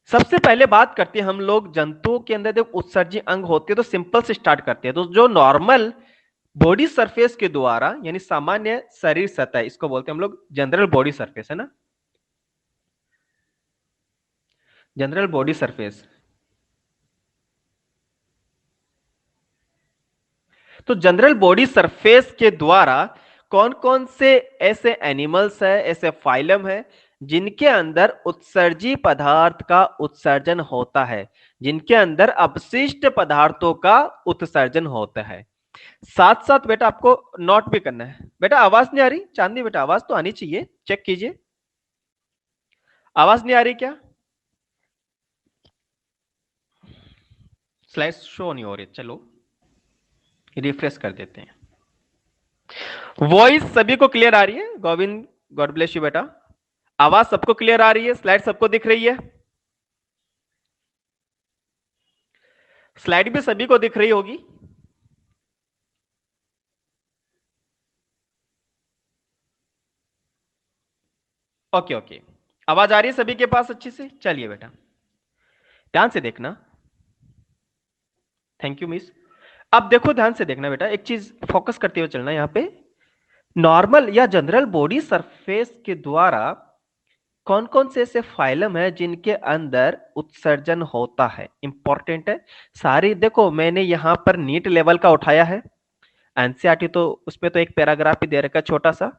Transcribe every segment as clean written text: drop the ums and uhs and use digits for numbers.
सबसे पहले बात करते हैं हम लोग जंतुओं के अंदर जब उत्सर्जी अंग होते हैं तो सिंपल से स्टार्ट करते हैं। तो जो नॉर्मल बॉडी सरफेस के द्वारा यानी सामान्य शरीर सतह, इसको बोलते हैं हम लोग जनरल बॉडी सरफेस, है ना, जनरल बॉडी सरफेस। तो जनरल बॉडी सरफेस के द्वारा कौन कौन से ऐसे एनिमल्स है, ऐसे फाइलम है जिनके अंदर उत्सर्जी पदार्थ का उत्सर्जन होता है, जिनके अंदर अपशिष्ट पदार्थों का उत्सर्जन होता है। साथ साथ बेटा आपको नोट भी करना है। बेटा आवाज नहीं आ रही चांदनी? बेटा आवाज तो आनी चाहिए, चेक कीजिए। आवाज नहीं आ रही क्या? स्लाइड शो नहीं हो रही, चलो रिफ्रेश कर देते हैं। वॉइस सभी को क्लियर आ रही है? गोविंद, गॉड ब्लेस यू बेटा। आवाज सबको क्लियर आ रही है? स्लाइड सबको दिख रही है? स्लाइड भी सभी को दिख रही होगी। ओके ओके, आवाज आ रही है सभी के पास अच्छी से? चलिए बेटा ध्यान से देखना। Thank you miss. अब देखो ध्यान से देखना बेटा, एक चीज फोकस करते हुए चलना। यहां पे नॉर्मल या जनरल बॉडी सरफेस के द्वारा कौन कौन से ऐसे फाइलम है जिनके अंदर उत्सर्जन होता है, इंपॉर्टेंट है सारी। देखो मैंने यहां पर नीट लेवल का उठाया है, एनसीईआरटी तो उसमें तो एक पैराग्राफ ही दे रखा है छोटा सा,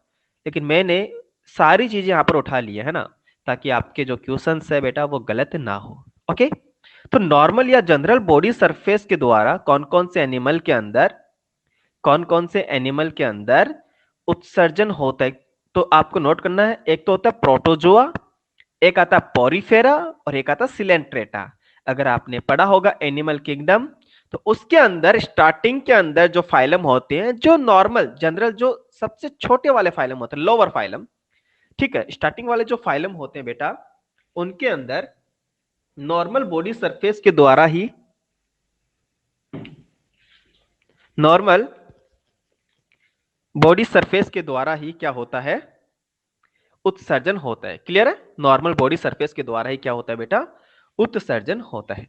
लेकिन मैंने सारी चीजें यहां पर उठा ली है ना, ताकि आपके जो क्वेश्चंस है बेटा वो गलत ना हो। ओके, तो नॉर्मल या जनरल बॉडी सरफेस के द्वारा कौन कौन से एनिमल के अंदर, कौन कौन से एनिमल के अंदर उत्सर्जन होता है, तो आपको नोट करना है। एक तो होता है प्रोटोजोआ, एक आता है पोरीफेरा और एक आता है सिलेंट्रेटा। अगर आपने पढ़ा होगा एनिमल किंगडम, तो उसके अंदर स्टार्टिंग के अंदर जो फाइलम होते हैं, जो नॉर्मल जनरल जो सबसे छोटे वाले फाइलम होते हैं, लोअर फाइलम, ठीक है, स्टार्टिंग वाले जो फाइलम होते हैं बेटा, उनके अंदर नॉर्मल बॉडी सरफेस के द्वारा ही, नॉर्मल बॉडी सरफेस के द्वारा ही क्या होता है, उत्सर्जन होता है। क्लियर है? नॉर्मल बॉडी सरफेस के द्वारा ही क्या होता है बेटा, उत्सर्जन होता है।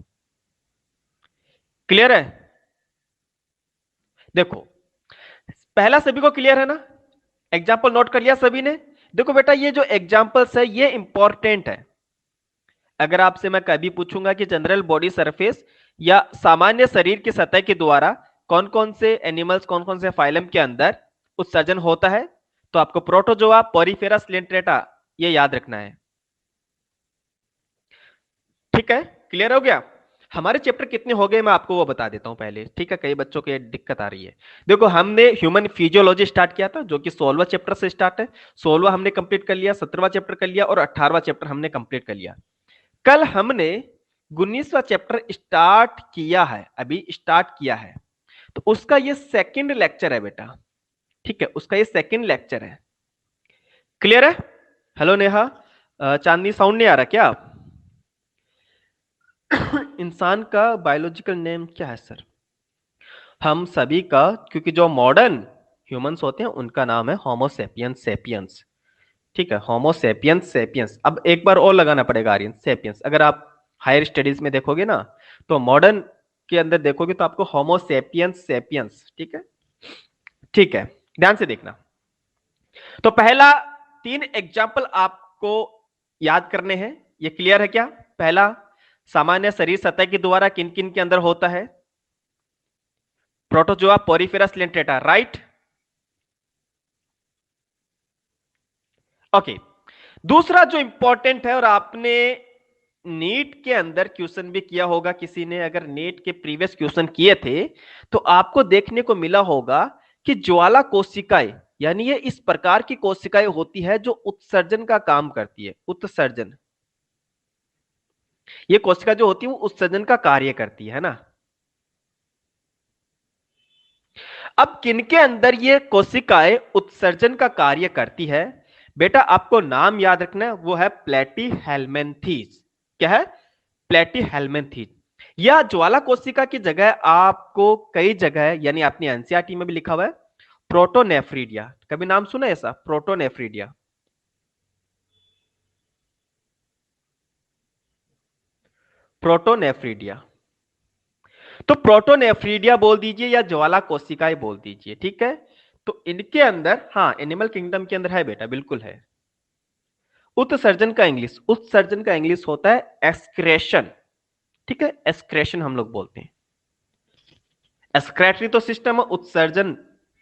क्लियर है? देखो पहला सभी को क्लियर है ना? एग्जाम्पल नोट कर लिया सभी ने? देखो बेटा ये जो एग्जाम्पल्स है ये इंपॉर्टेंट है। अगर आपसे मैं कभी पूछूंगा कि जनरल बॉडी सरफेस या सामान्य शरीर की सतह के द्वारा कौन कौन से एनिमल्स, कौन कौन से फाइलम के अंदर उत्सर्जन होता है, तो आपको प्रोटोजोआ, पोरीफेरा, सिलेंट्रेटा ये याद रखना है। ठीक है, क्लियर हो गया? हमारे चैप्टर कितने हो गए मैं आपको वो बता देता हूं पहले, ठीक है, कई बच्चों को ये दिक्कत आ रही है। देखो हमने ह्यूमन फिजियोलॉजी स्टार्ट किया था जो कि 16वां चैप्टर से स्टार्ट है। 16वां हमने कंप्लीट कर लिया, 17वां चैप्टर कर लिया और 18वां चैप्टर हमने कंप्लीट कर लिया। कल हमने 19वां चैप्टर स्टार्ट किया है, अभी स्टार्ट किया है, तो उसका ये सेकंड लेक्चर है बेटा। ठीक है, उसका ये सेकंड लेक्चर है। क्लियर है? हेलो नेहा, चांदनी साउंड नहीं आ रहा क्या? इंसान का बायोलॉजिकल नेम क्या है सर? हम सभी का, क्योंकि जो मॉडर्न ह्यूमंस होते हैं उनका नाम है होमोसेपियंस सेपियंस। ठीक है, होमोसेपियंस सेपियंस। अब एक बार और लगाना पड़ेगा आर्यन, सेपियंस। अगर आप हायर स्टडीज में देखोगे ना, तो मॉडर्न के अंदर देखोगे तो आपको होमोसेपियंस सेपियंस, ठीक है, ठीक है, ध्यान से देखना। तो पहला 3 एग्जाम्पल आपको याद करने हैं, ये क्लियर है क्या? पहला, सामान्य शरीर सतह के द्वारा किन किन के अंदर होता है, protozoa, Porifera, Coelenterata, right? Okay, दूसरा जो इंपॉर्टेंट है, और आपने नीट के अंदर क्वेश्चन भी किया होगा, किसी ने अगर नीट के प्रीवियस क्वेश्चन किए थे तो आपको देखने को मिला होगा कि ज्वाला कोशिकाएं, यानी ये इस प्रकार की कोशिकाएं होती है जो उत्सर्जन का काम करती है, उत्सर्जन। ये कोशिका जो होती है वो उत्सर्जन का कार्य करती है ना। अब किनके अंदर ये कोशिकाएं उत्सर्जन का कार्य करती है बेटा, आपको नाम याद रखना है, वो है प्लेटीहेल्मिन्थेस। क्या है? प्लेटीहेल्मिन्थेस। या ज्वाला कोशिका की जगह आपको कई जगह, यानी अपनी एनसीईआरटी में भी लिखा हुआ है प्रोटोनेफ्रिडिया। कभी नाम सुना ऐसा, प्रोटोनेफ्रिडिया? प्रोटोनेफ्रीडिया। तो प्रोटोनेफ्रीडिया बोल दीजिए या ज्वाला कोशिकाएं बोल दीजिए, ठीक है। तो इनके अंदर, हाँ, एनिमल किंगडम के अंदर है बेटा, बिल्कुल है। उत्सर्जन का इंग्लिश होता है एक्सक्रेशन, ठीक है। एक्सक्रेशन हम लोग बोलते हैं। एक्सक्रेटरी तो सिस्टम, उत्सर्जन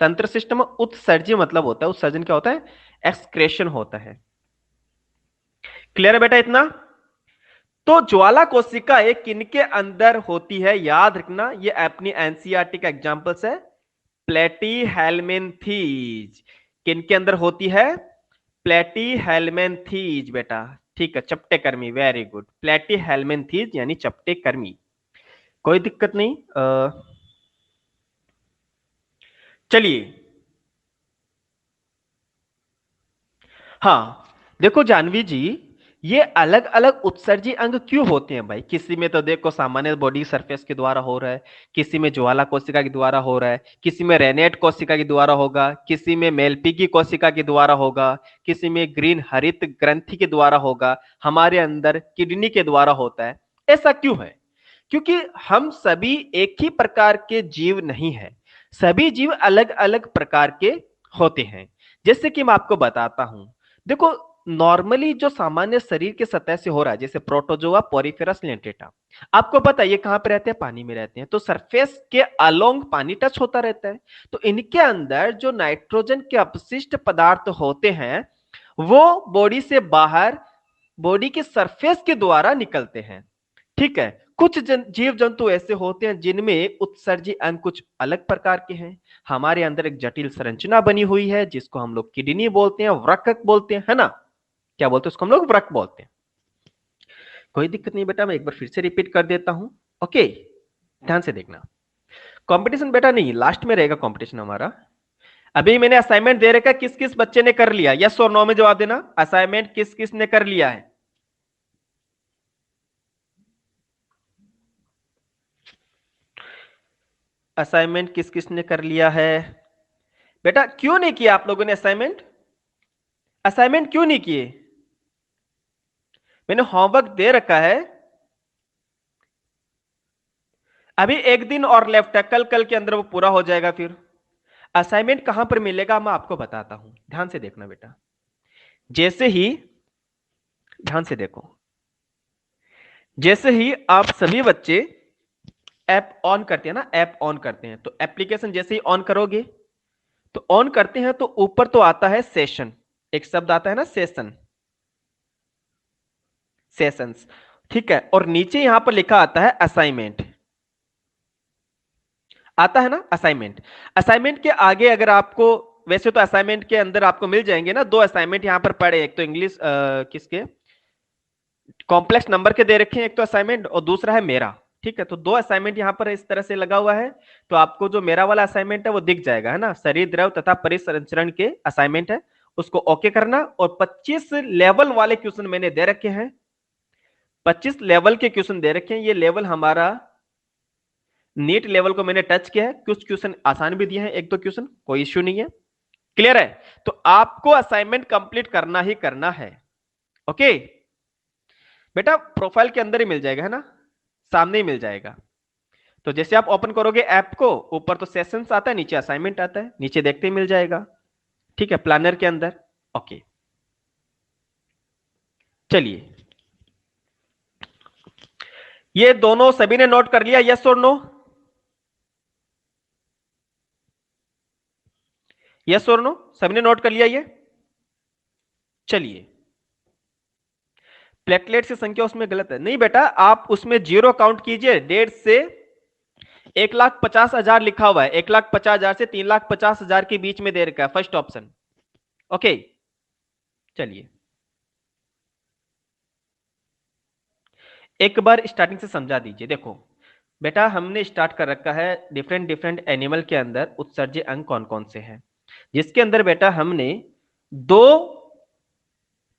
तंत्र सिस्टम, उत्सर्जी मतलब होता है, उत्सर्जन क्या होता है, एक्सक्रेशन होता है। क्लियर है बेटा इतना। तो ज्वाला कोशिका एक किनके अंदर होती है, याद रखना, ये अपनी एनसीईआरटी का एग्जांपल्स है। प्लेटीहेल्मिन्थीज किनके अंदर होती है, प्लेटीहेल्मिन्थीज बेटा, ठीक है। चपटे कर्मी, वेरी गुड। प्लेटीहेल्मिन्थीज यानी चपटे कर्मी, कोई दिक्कत नहीं। चलिए, हाँ, देखो जानवी जी, ये अलग अलग उत्सर्जी अंग क्यों होते हैं भाई। किसी में तो देखो सामान्य बॉडी सरफेस के द्वारा हो रहा है, किसी में ज्वाला कोशिका के द्वारा हो रहा है, किसी में रेनेट कोशिका के द्वारा होगा, किसी में मेलपीगी कोशिका के द्वारा होगा, किसी में ग्रीन हरित ग्रंथि के द्वारा होगा, हमारे अंदर किडनी के द्वारा होता है। ऐसा क्यों है, क्योंकि हम सभी एक ही प्रकार के जीव नहीं है, सभी जीव अलग अलग प्रकार के होते हैं। जैसे कि मैं आपको बताता हूं, देखो नॉर्मली जो सामान्य शरीर के सतह से हो रहा है, जैसे प्रोटोजोआ, पोरिफेरस, लेंटेटा, आपको पता है ये कहां पे रहते हैं, पानी में रहते हैं। तो सरफेस के अलोंग पानी टच होता रहता है। तो इनके अंदर जो नाइट्रोजन के अपशिष्ट पदार्थ होते हैं, वो बॉडी से बाहर, बॉडी के सरफेस के द्वारा निकलते हैं, ठीक है। कुछ जीव जंतु ऐसे होते हैं जिनमें उत्सर्जी अंग कुछ अलग प्रकार के हैं। हमारे अंदर एक जटिल संरचना बनी हुई है जिसको हम लोग किडनी बोलते हैं, वृक्क बोलते हैं, है ना। क्या बोलते हैं उसको, हम लोग वृक्क बोलते हैं। कोई दिक्कत नहीं बेटा, मैं एक बार फिर से रिपीट कर देता हूं, ओके, ध्यान से देखना। कंपटीशन बेटा नहीं, लास्ट में रहेगा कंपटीशन हमारा। अभी मैंने असाइनमेंट दे रखा है, किस किस बच्चे ने कर लिया, यस और नो में जवाब देना। असाइनमेंट किस किस ने कर लिया है, असाइनमेंट किस किस ने कर लिया है बेटा। क्यों नहीं किया आप लोगों ने असाइनमेंट, असाइनमेंट क्यों नहीं किए। मैंने होमवर्क दे रखा है, अभी एक दिन और लेफ्ट है, कल कल के अंदर वो पूरा हो जाएगा। फिर असाइनमेंट कहां पर मिलेगा मैं आपको बताता हूं, ध्यान से देखना बेटा। जैसे ही, ध्यान से देखो, जैसे ही आप सभी बच्चे ऐप ऑन करते हैं ना, ऐप ऑन करते हैं, तो एप्लीकेशन जैसे ही ऑन करोगे, तो ऑन करते हैं तो ऊपर तो आता है सेशन, एक शब्द आता है ना, सेशन, सेशंस, ठीक है। और नीचे यहां पर लिखा आता है असाइनमेंट, आता है ना असाइनमेंट। असाइनमेंट के आगे अगर आपको, वैसे तो असाइनमेंट के अंदर आपको मिल जाएंगे ना, दो असाइनमेंट यहां पर पड़े, एक तो इंग्लिश किसके, कॉम्प्लेक्स नंबर के दे रखे हैं, एक तो असाइनमेंट और दूसरा है मेरा, ठीक है। तो दो असाइनमेंट यहां पर इस तरह से लगा हुआ है। तो आपको जो मेरा वाला असाइनमेंट है वो दिख जाएगा, है ना, शरीर द्रव तथा परिसंचरण के असाइनमेंट है, उसको ओके करना। और 25 लेवल वाले क्वेश्चन मैंने दे रखे हैं, 25 लेवल के क्वेश्चन दे रखे हैं। ये लेवल हमारा नीट लेवल को मैंने टच किया है, कुछ क्वेश्चन आसान भी दिए हैं, एक दो क्वेश्चन, कोई इश्यू नहीं है। क्लियर है। तो आपको असाइनमेंट कंप्लीट करना ही करना है, ओके बेटा। प्रोफाइल के अंदर ही मिल जाएगा, है ना, सामने ही मिल जाएगा। तो जैसे आप ओपन करोगे ऐप को, ऊपर तो सेशंस आता है, नीचे असाइनमेंट आता है, नीचे देखते ही मिल जाएगा, ठीक है, प्लानर के अंदर, ओके। चलिए, ये दोनों सभी ने नोट कर लिया, यस और नो, यस और नो, सभी ने नोट कर लिया ये। चलिए, प्लेटलेट की संख्या उसमें गलत है, नहीं बेटा, आप उसमें जीरो काउंट कीजिए। 1.5 से 1,50,000 लिखा हुआ है, 1,50,000 से 3,50,000 के बीच में दे रखा है, फर्स्ट ऑप्शन, ओके। चलिए, एक बार स्टार्टिंग से समझा दीजिए। देखो बेटा, हमने स्टार्ट कर रखा है डिफरेंट डिफरेंट एनिमल के अंदर उत्सर्जी अंग कौन कौन से हैं, जिसके अंदर बेटा हमने दो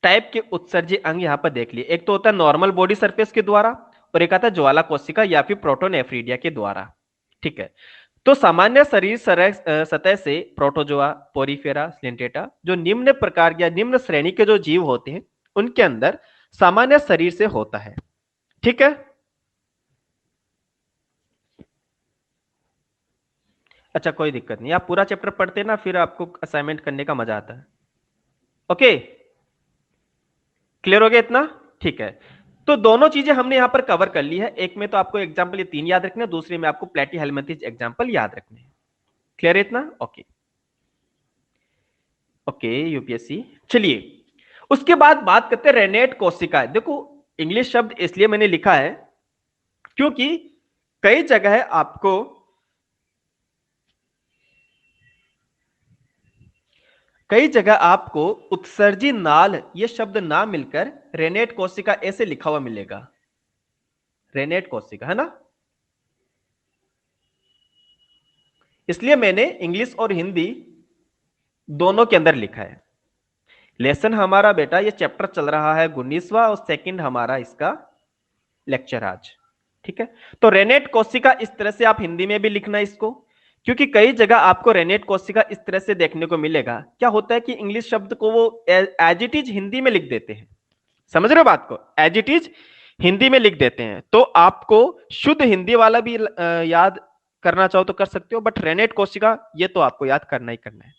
टाइप के उत्सर्जी अंग यहां पर देख लिए। एक तो होता है नॉर्मल बॉडी सरफेस के द्वारा, और एक आता है ज्वाला कोशिका या फिर प्रोटोनेफ्रीडिया के द्वारा, ठीक है। तो सामान्य शरीर सतह से प्रोटोजोआ, पोरिफेरा, लेंटेटा, जो निम्न प्रकार या निम्न श्रेणी के जो जीव होते हैं, उनके अंदर सामान्य शरीर से होता है, ठीक है। अच्छा कोई दिक्कत नहीं, आप पूरा चैप्टर पढ़ते ना, फिर आपको असाइनमेंट करने का मजा आता है। ओके, क्लियर हो गया इतना? ठीक है, तो दोनों चीजें हमने यहां पर कवर कर ली है। एक में तो आपको एग्जाम्पल ये 3 याद रखने, दूसरे में आपको प्लेटी हेलमिंथिस एग्जाम्पल याद रखने। क्लियर है इतना? Okay okay UPSC. चलिए उसके बाद बात करते हैं रेनेट कोशिका। देखो इंग्लिश शब्द इसलिए मैंने लिखा है क्योंकि कई जगह आपको उत्सर्जी नाल ये शब्द ना मिलकर रेनेट कोशिका ऐसे लिखा हुआ मिलेगा, रेनेट कोशिका, है ना। इसलिए मैंने इंग्लिश और हिंदी दोनों के अंदर लिखा है। लेसन हमारा बेटा ये चैप्टर चल रहा है 19वां और सेकंड हमारा इसका लेक्चर आज। ठीक है, तो रेनेट कोशिका इस तरह से आप हिंदी में भी लिखना इसको, क्योंकि कई जगह आपको रेनेट कोशिका इस तरह से देखने को मिलेगा। क्या होता है कि इंग्लिश शब्द को वो एज इट इज हिंदी में लिख देते हैं, समझ रहे हो बात को, एज इट इज हिंदी में लिख देते हैं। तो आपको शुद्ध हिंदी वाला भी याद करना चाहो तो कर सकते हो, बट रेनेट कोशिका ये तो आपको याद करना ही करना है।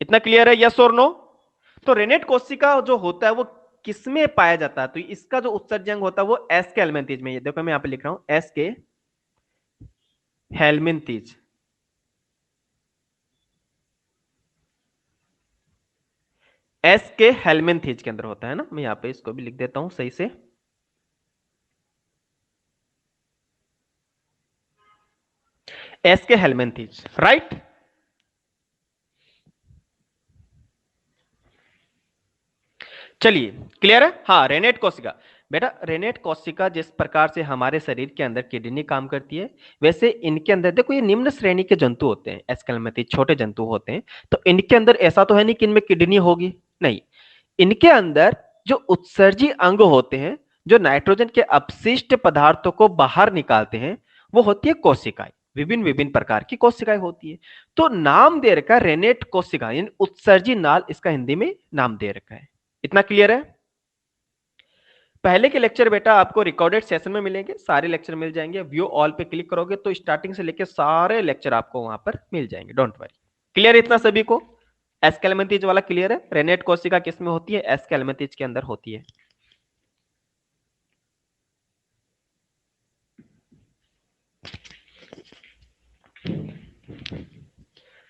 इतना क्लियर है, यस और नो? तो रेनेट कोशिका जो होता है वो किसमें पाया जाता है? तो इसका जो उत्सर्जक होता है वो एस के हेलमिंथेज में, ये देखो मैं यहां पे लिख रहा हूं एस के हेलमिंथेज। एस के हेलमिंथेज के अंदर होता है ना। मैं यहां पे इसको भी लिख देता हूं सही से। एस के हेलमिंथेज, राइट। चलिए क्लियर है। हाँ रेनेट कोशिका बेटा, रेनेट कोशिका जिस प्रकार से हमारे शरीर के अंदर किडनी काम करती है, वैसे इनके अंदर देखो ये निम्न श्रेणी के जंतु होते हैं, एस्केलेमेंथीज छोटे जंतु होते हैं। तो इनके अंदर ऐसा तो है नहीं कि इनमें किडनी होगी, नहीं। इनके अंदर जो उत्सर्जी अंग होते हैं, जो नाइट्रोजन के अपशिष्ट पदार्थों को बाहर निकालते हैं, वो होती है कोशिकाएं। विभिन्न विभिन्न प्रकार की कोशिकाएं होती है। तो नाम दे रखा है रेनेट कोशिका, यानी उत्सर्जी नाल, इसका हिंदी में नाम दे रखा है। इतना क्लियर है? पहले के लेक्चर बेटा आपको रिकॉर्डेड सेशन में मिलेंगे, सारे लेक्चर मिल जाएंगे। व्यू ऑल पे क्लिक करोगे तो स्टार्टिंग से लेकर सारे लेक्चर आपको वहां पर मिल जाएंगे, डोंट वरी। क्लियर है इतना सभी को? एस्केलेमेंथीज वाला क्लियर है? रेनेट कोशिका किस में होती है? एस्केलेमेंथीज के अंदर होती है।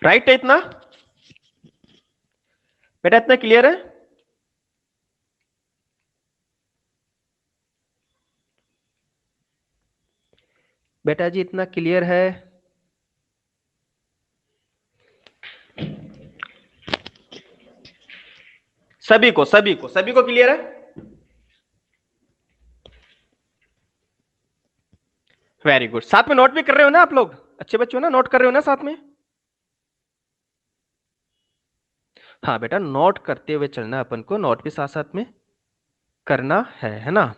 राइट है इतना बेटा? इतना क्लियर है? बेटा जी इतना क्लियर है? सभी को क्लियर है? Very good. साथ में नोट भी कर रहे हो ना आप लोग? अच्छे बच्चे हो ना, नोट कर रहे हो ना साथ में? हाँ बेटा, नोट करते हुए चलना, अपन को नोट भी साथ साथ में करना है ना।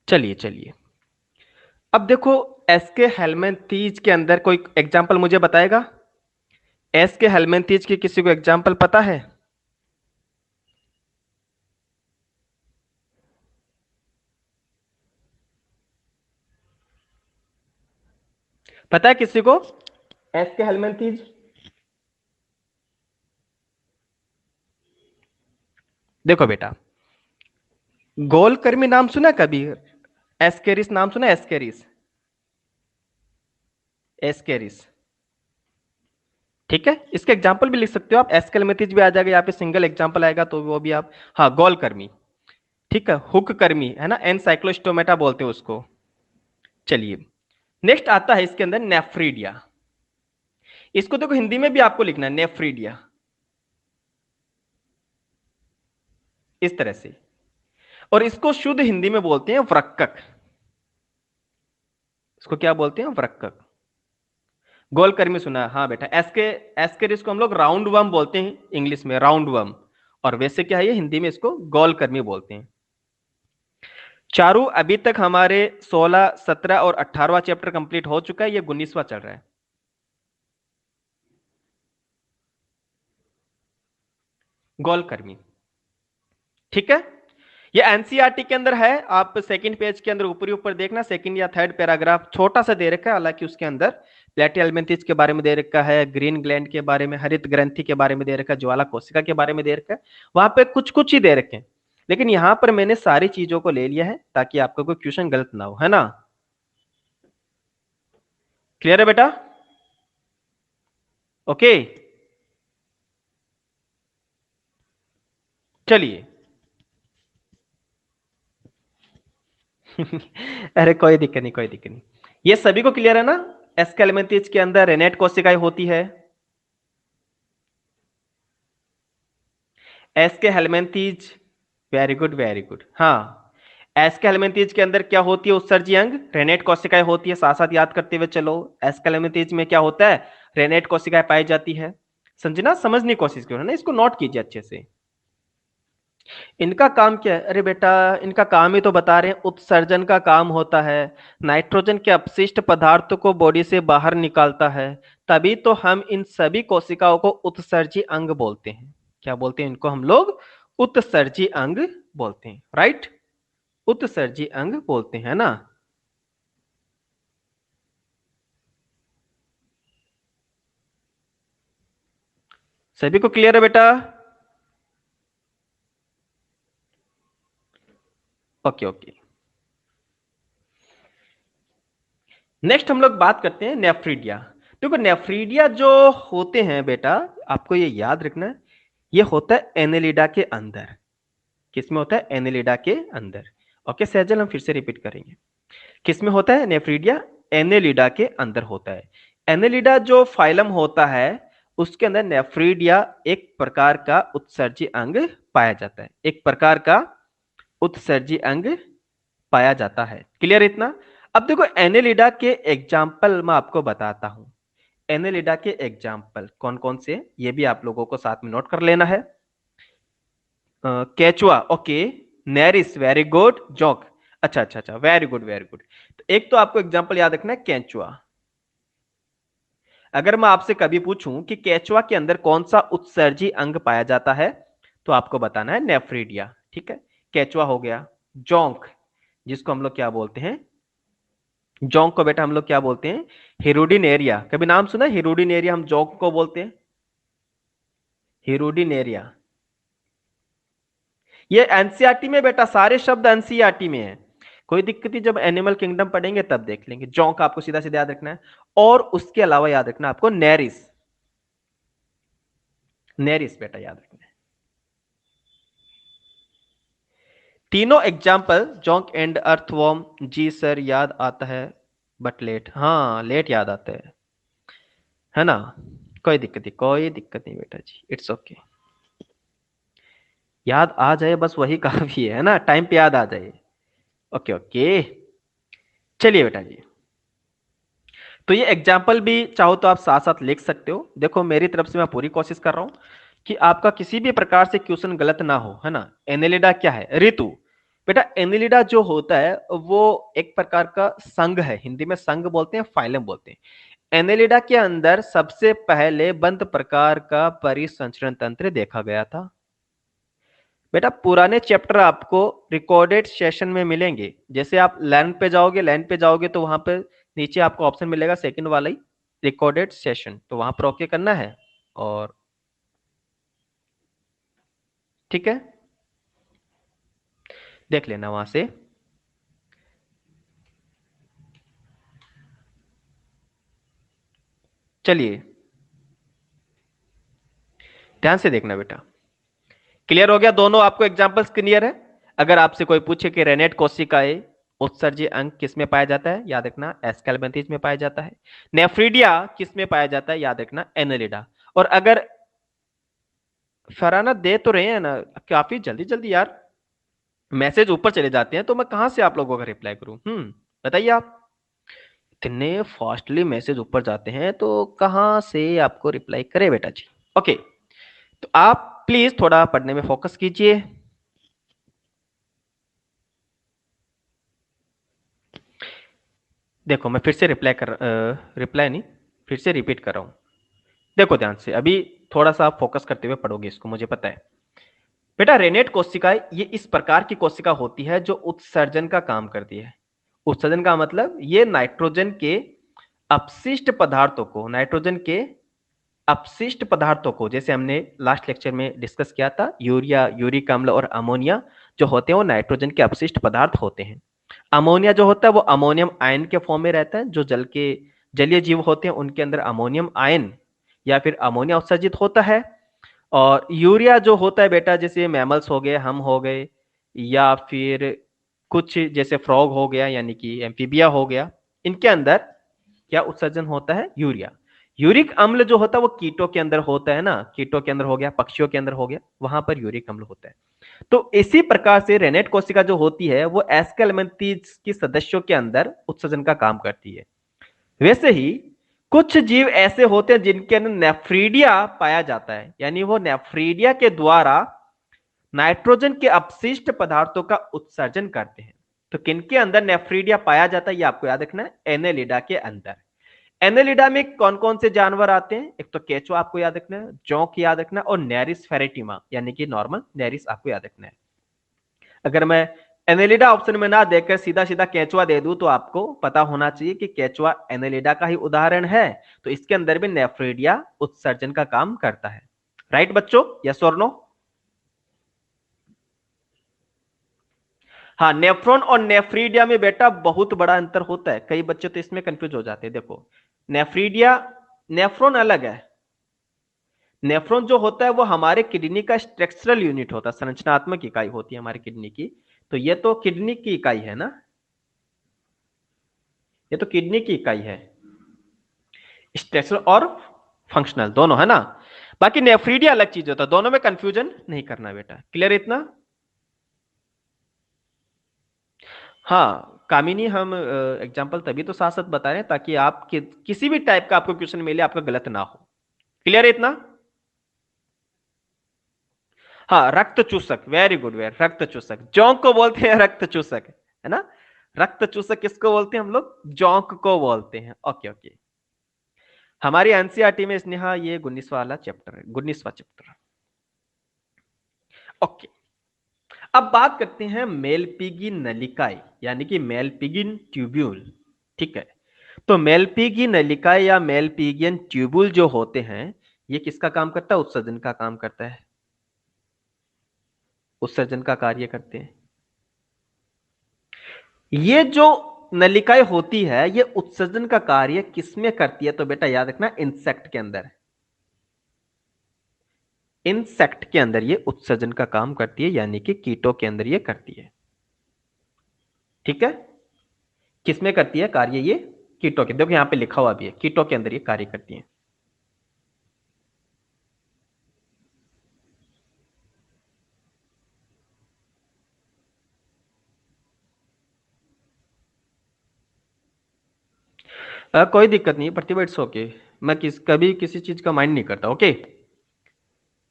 चलिए चलिए, अब देखो एस के हेलमिंथेज के अंदर कोई एग्जाम्पल मुझे बताएगा? एस के हेलमिंथेज की किसी को एग्जाम्पल पता है? पता है किसी को एस के हेलमिंथेज? देखो बेटा, गोलकर्मी नाम सुना कभी? एस्केरिस नाम सुना? Ascaris, Ascaris. ठीक है, इसके एग्जाम्पल भी लिख सकते हो आप। एस्केलमेथिज भी आ जाएगा, यहाँ पे सिंगल एग्जाम्पल आएगा तो वो भी आप। हाँ गोलकर्मी, ठीक है, हुक कर्मी है ना, एनसाइक्लोस्टोमेटा बोलते हैं उसको। चलिए नेक्स्ट आता है इसके अंदर नेफ्रीडिया। इसको देखो हिंदी में भी आपको लिखना है नेफ्रीडिया, इस तरह से। और इसको शुद्ध हिंदी में बोलते हैं वृक्कक। इसको क्या बोलते हैं? वृक्कक। गोलकर्मी सुना है? हाँ बेटा, एस्केरिस को हम लोग राउंड वर्म बोलते हैं इंग्लिश में, राउंड वर्म। और वैसे क्या है ये, हिंदी में इसको गोलकर्मी बोलते हैं। चारू अभी तक हमारे 16, 17 और 18वां चैप्टर कंप्लीट हो चुका है, ये 19वां चल रहा है। गोलकर्मी, ठीक है। ये एनसीईआरटी के अंदर है, आप सेकंड पेज के अंदर ऊपरी ऊपर देखना, सेकंड या थर्ड पैराग्राफ छोटा सा दे रखा है, हालांकि उसके अंदर प्लेटिहेल्मिन्थेस के बारे में दे रखा है, ग्रीन ग्लैंड के बारे में, हरित ग्रंथि के बारे में दे रखा है, ज्वाला कोशिका के बारे में दे रखा है, वहां पे कुछ कुछ ही दे रखे हैं। लेकिन यहां पर मैंने सारी चीजों को ले लिया है ताकि आपका कोई क्वेश्चन गलत ना हो, है ना। क्लियर है बेटा? ओके, चलिए। अरे कोई दिक्कत नहीं, कोई दिक्कत नहीं, ये सभी को क्लियर है ना। एस्केलेमेंथिस के अंदर रेनेट कोशिकाएं होती है, aschelminthes, very good very good, हाँ। एसके हेलमेंथीज के अंदर क्या होती है? उत्सर्जी अंग रेनेट कोशिकाएं होती है, साथ साथ याद करते हुए चलो। एसके हेलमेंथीज में क्या होता है? रेनेट कोशिकाएं पाई जाती है। समझना, समझने की कोशिश करो ना, इसको नोट कीजिए अच्छे से। इनका काम क्या है? अरे बेटा, इनका काम ही तो बता रहे हैं, उत्सर्जन का काम होता है। नाइट्रोजन के अपशिष्ट पदार्थों को बॉडी से बाहर निकालता है, तभी तो हम इन सभी कोशिकाओं को उत्सर्जी अंग बोलते हैं। क्या बोलते हैं इनको हम लोग? उत्सर्जी अंग बोलते हैं, राइट। उत्सर्जी अंग बोलते हैं ना। सभी को क्लियर है बेटा? Okay okay. नेक्स्ट हम लोग बात करते हैं नेफ्रीडिया। देखो नेफ्रीडिया जो होते हैं बेटा, आपको ये याद रखना है, ये होता है एनेलिडा के अंदर। किसमें होता है? एनेलिडा के अंदर। ओके सैजल, हम फिर से रिपीट करेंगे। किसमें होता है नेफ्रीडिया? एनेलिडा के अंदर होता है। एनेलिडा जो फाइलम होता है, उसके अंदर नेफ्रीडिया एक प्रकार का उत्सर्जी अंग पाया जाता है, एक प्रकार का उत्सर्जी अंग पाया जाता है। क्लियर इतना? अब देखो एनेलिडा के एग्जाम्पल मैं आपको बताता हूं। एनेलिडा के एग्जाम्पल कौन कौन से, ये भी आप लोगों को साथ में नोट कर लेना है। केचुआ, ओके। Nereis, very good. जोक, अच्छा अच्छा अच्छा, वेरी गुड वेरी गुड। तो एक तो आपको एग्जाम्पल याद रखना है केचुआ। अगर मैं आपसे कभी पूछूं कि केचुआ के अंदर कौन सा उत्सर्जी अंग पाया जाता है, तो आपको बताना है नेफ्रीडिया, ठीक है। केचुआ हो गया। जोंक, जिसको हम लोग क्या बोलते हैं? जोंक को बेटा हम लोग क्या बोलते हैं? हिरुडिनेरिया। कभी नाम सुना है हिरुडिनेरिया? हम जोंक को बोलते हैं हिरुडिनेरिया। ये एनसीईआरटी में बेटा, सारे शब्द एनसीईआरटी में है। कोई दिक्कत नहीं, जब एनिमल किंगडम पढ़ेंगे तब देख लेंगे। जोंक आपको सीधा सीधा याद रखना है, और उसके अलावा याद रखना आपको नेरिस। नेरिस बेटा याद रखना है। तीनों एग्जाम्पल जोंक एंड अर्थवॉर्म, जी सर याद आता है बट लेट, हाँ लेट याद आता है ना। कोई दिक्कत नहीं, कोई दिक्कत नहीं बेटा जी, इट्स ओके। याद आ जाए बस वही काफी है ना, टाइम पे याद आ जाए। ओके ओके, चलिए बेटा जी। तो ये एग्जाम्पल भी चाहो तो आप साथ साथ लिख सकते हो। देखो मेरी तरफ से मैं पूरी कोशिश कर रहा हूं कि आपका किसी भी प्रकार से क्वेश्चन गलत ना हो, है ना। एनेलिडा क्या है? ऋतु। बेटा एनेलिडा जो होता है वो एक प्रकार का संघ है, हिंदी में संघ बोलते हैं, फाइलम बोलते हैं। एनेलिडा के अंदर सबसे पहले बंद प्रकार का परिसंचरण तंत्र देखा गया था। बेटा पुराने चैप्टर आपको रिकॉर्डेड सेशन में मिलेंगे। जैसे आप लर्न पे जाओगे, लर्न पे जाओगे तो वहां पे नीचे आपको ऑप्शन मिलेगा सेकंड वाला ही, रिकॉर्डेड सेशन, तो वहां पर ओके करना है और ठीक है, देख लेना वहां से। चलिए ध्यान से देखना बेटा। क्लियर हो गया? दोनों आपको एग्जांपल्स क्लियर है? अगर आपसे कोई पूछे कि रेनेट कोशिकाएं उत्सर्जी अंग किस में पाया जाता है, याद रखना एस्केलेमेंथिस में पाया जाता है। नेफ्रीडिया किस में पाया जाता है, याद रखना एनेलिडा। और अगर फराना दे तो रहे हैं ना काफी जल्दी जल्दी यार, मैसेज ऊपर चले जाते हैं तो मैं कहां से आप लोगों का रिप्लाई करूं? बताइए आप, इतने फास्टली मैसेज ऊपर जाते हैं तो कहां से आपको रिप्लाई करे बेटा जी। ओके, तो आप प्लीज थोड़ा पढ़ने में फोकस कीजिए। देखो मैं फिर से रिप्लाई नहीं, फिर से रिपीट कर रहा हूं। देखो ध्यान से, अभी थोड़ा सा आप फोकस करते हुए पढ़ोगे इसको, मुझे पता है। बेटा रेनेट कोशिका ये इस प्रकार की कोशिका होती है जो उत्सर्जन का काम करती है। उत्सर्जन का मतलब ये नाइट्रोजन के अपशिष्ट पदार्थों को, नाइट्रोजन के अपशिष्ट पदार्थों को, जैसे हमने लास्ट लेक्चर में डिस्कस किया था, यूरिया, यूरिक अम्ल और अमोनिया जो होते हैं वो नाइट्रोजन के अपशिष्ट पदार्थ होते हैं। अमोनिया जो होता है वो अमोनियम आयन के फॉर्म में रहता है। जो जलीय जीव होते हैं उनके अंदर अमोनियम आयन या फिर अमोनिया उत्सर्जित होता है। और यूरिया जो होता है बेटा, जैसे मैमल्स हो गए, हम हो गए, या फिर कुछ जैसे फ्रॉग हो गया यानी कि एम्फीबिया हो गया, इनके अंदर क्या उत्सर्जन होता है? यूरिया। यूरिक अम्ल जो होता है वो कीटों के अंदर होता है ना, कीटों के अंदर हो गया, पक्षियों के अंदर हो गया, वहां पर यूरिक अम्ल होता है। तो इसी प्रकार से रेनेट कोशिका जो होती है वो एस्केलमेंथीज की सदस्यों के अंदर उत्सर्जन का काम करती है। वैसे ही कुछ जीव ऐसे होते हैं जिनके अंदर नेफ्रीडिया पाया जाता है, यानी वो नेफ्रीडिया के द्वारा नाइट्रोजन के अपशिष्ट पदार्थों का उत्सर्जन करते हैं। तो किनके अंदर नेफ्रीडिया पाया जाता है ये आपको याद रखना है, एनेलिडा के अंदर। एनेलिडा में कौन कौन से जानवर आते हैं? एक तो केचुआ आपको याद रखना है, जोंक याद रखना है, और नेरिस फेरेटिमा यानी कि नॉर्मल नेरिस आपको याद रखना है। अगर मैं एनेलिडा ऑप्शन में ना देकर सीधा सीधा केचुआ दे दूं तो आपको पता होना चाहिए कि केचुआ एनेलिडा का ही उदाहरण है। तो इसके अंदर भी नेफ्रीडिया उत्सर्जन का काम करता है। राइट बच्चों, यस और नो? हाँ, नेफ्रॉन और नेफ्रीडिया में बेटा बहुत बड़ा अंतर होता है। कई बच्चे तो इसमें कंफ्यूज हो जाते हैं। देखो, नेफ्रीडिया, नेफ्रॉन अलग है। नेफ्रॉन जो होता है वो हमारे किडनी का स्ट्रक्चरल यूनिट होता है, संरचनात्मक इकाई होती है हमारी किडनी की। तो ये तो किडनी की इकाई है ना, ये तो किडनी की इकाई है, स्ट्रक्चरल और फंक्शनल दोनों है ना। बाकी नेफ्रीडिया अलग चीज होता है, दोनों में कंफ्यूजन नहीं करना बेटा। क्लियर इतना? हाँ कामिनी, हम एग्जाम्पल तभी तो साथ साथ बता रहे हैं ताकि आप किसी भी टाइप का आपको क्वेश्चन मिले आपका गलत ना हो। क्लियर है इतना? हाँ, रक्त चूसक, वेरी गुड, वेरी, रक्त चूसक, जोंक को बोलते हैं रक्त चूसक, है ना। रक्त चूसक किसको बोलते हैं हम लोग? जोंक को बोलते हैं। ओके ओके, हमारी एनसीईआरटी में स्नेहा ये 19वां वाला चैप्टर है, 19वां चैप्टर। ओके, अब बात करते हैं मेलपीगी नलिकाएं यानी कि मेलपीगियन ट्यूब्यूल। ठीक है, तो मेलपीगी नलिकाएं या मेलपीगियन ट्यूब्यूल जो होते हैं ये किसका काम करता है? उत्सर्जन का काम करता है, उत्सर्जन का कार्य करते हैं। ये जो नलिकाएं होती है ये उत्सर्जन का कार्य किसमें करती है? तो बेटा याद रखना, इंसेक्ट के अंदर, इंसेक्ट के अंदर ये उत्सर्जन का काम करती है, यानी कि कीटों के अंदर ये करती है। ठीक है, किसमें करती है कार्य? ये कीटों के, देखो यहां पे लिखा हुआ भी है, कीटों के अंदर ये कार्य करती है। कोई दिक्कत नहीं प्रतिभा, इट्स ओके। मैं कभी किसी चीज का माइंड नहीं करता। ओके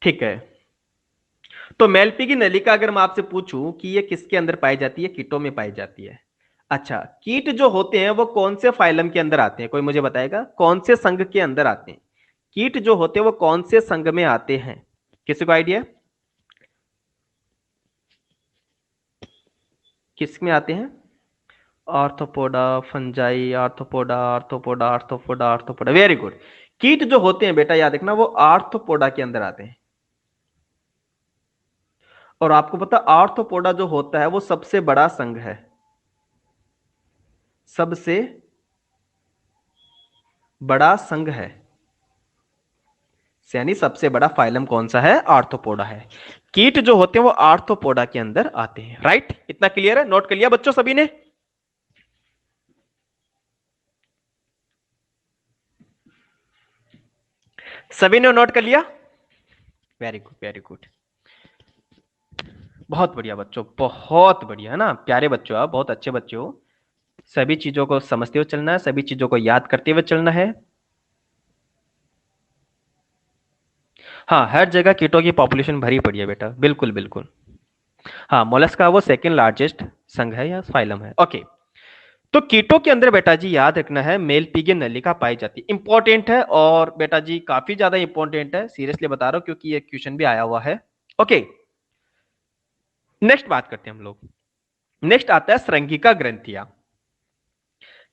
ठीक है, तो मेलपी की नलिका अगर मैं आपसे पूछूं कि ये किसके अंदर पाई जाती है? कीटों में पाई जाती है। अच्छा, कीट जो होते हैं वो कौन से फाइलम के अंदर आते हैं? कोई मुझे बताएगा कौन से संघ के अंदर आते हैं? कीट जो होते हैं वो कौन से संघ में आते हैं? किसी को आइडिया किस में आते हैं? Arthropoda, fungi, arthropoda, arthropoda, arthropoda, arthropoda, very good. कीट जो होते हैं बेटा याद रखना वो आर्थ्रोपोडा के अंदर आते हैं। और आपको पता आर्थ्रोपोडा जो होता है वो सबसे बड़ा संघ है, सबसे बड़ा संघ है, यानी सबसे बड़ा फाइलम कौन सा है? आर्थ्रोपोडा है। कीट जो होते हैं वो आर्थ्रोपोडा के अंदर आते हैं। राइट, इतना क्लियर है? नोट कर लिया बच्चों सभी ने? सभी ने नोट कर लिया? वेरी गुड, वेरी गुड, बहुत बढ़िया बच्चों, बहुत बढ़िया, है ना। प्यारे बच्चों, आप बहुत अच्छे बच्चे हो। सभी चीजों को समझते हुए चलना है, सभी चीजों को याद करते हुए चलना है। हाँ, हर जगह कीटों की पॉपुलेशन भरी पड़ी है बेटा, बिल्कुल बिल्कुल। हाँ, मोलस्का वो सेकंड लार्जेस्ट संघ है या फाइलम है। ओके, तो कीटों के अंदर बेटा जी याद रखना है मेलपीगियन नलिका पाई जाती है। इंपॉर्टेंट है और बेटा जी काफी ज्यादा इंपॉर्टेंट है, सीरियसली बता रहा हूं क्योंकि ये क्वेश्चन भी आया हुआ है। ओके, नेक्स्ट बात करते हैं हम लोग। नेक्स्ट आता है श्रृंगिका ग्रंथियां,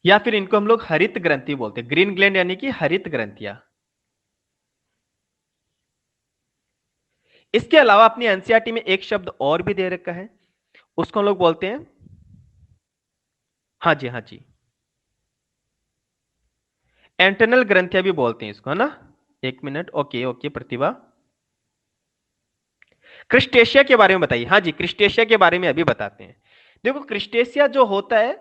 या फिर इनको हम लोग हरित ग्रंथि बोलते हैं, ग्रीन ग्लैंड यानी कि हरित ग्रंथियां। इसके अलावा अपनी एनसीईआरटी में एक शब्द और भी दे रखा है, उसको हम लोग बोलते हैं, हाँ जी हाँ जी, एंटरनल ग्रंथियां भी बोलते हैं इसको, है ना। एक मिनट, ओके ओके प्रतिभा, क्रिस्टेशिया के बारे में बताइए। हाँ जी, क्रिस्टेशिया के बारे में अभी बताते हैं। देखो क्रिस्टेशिया जो होता है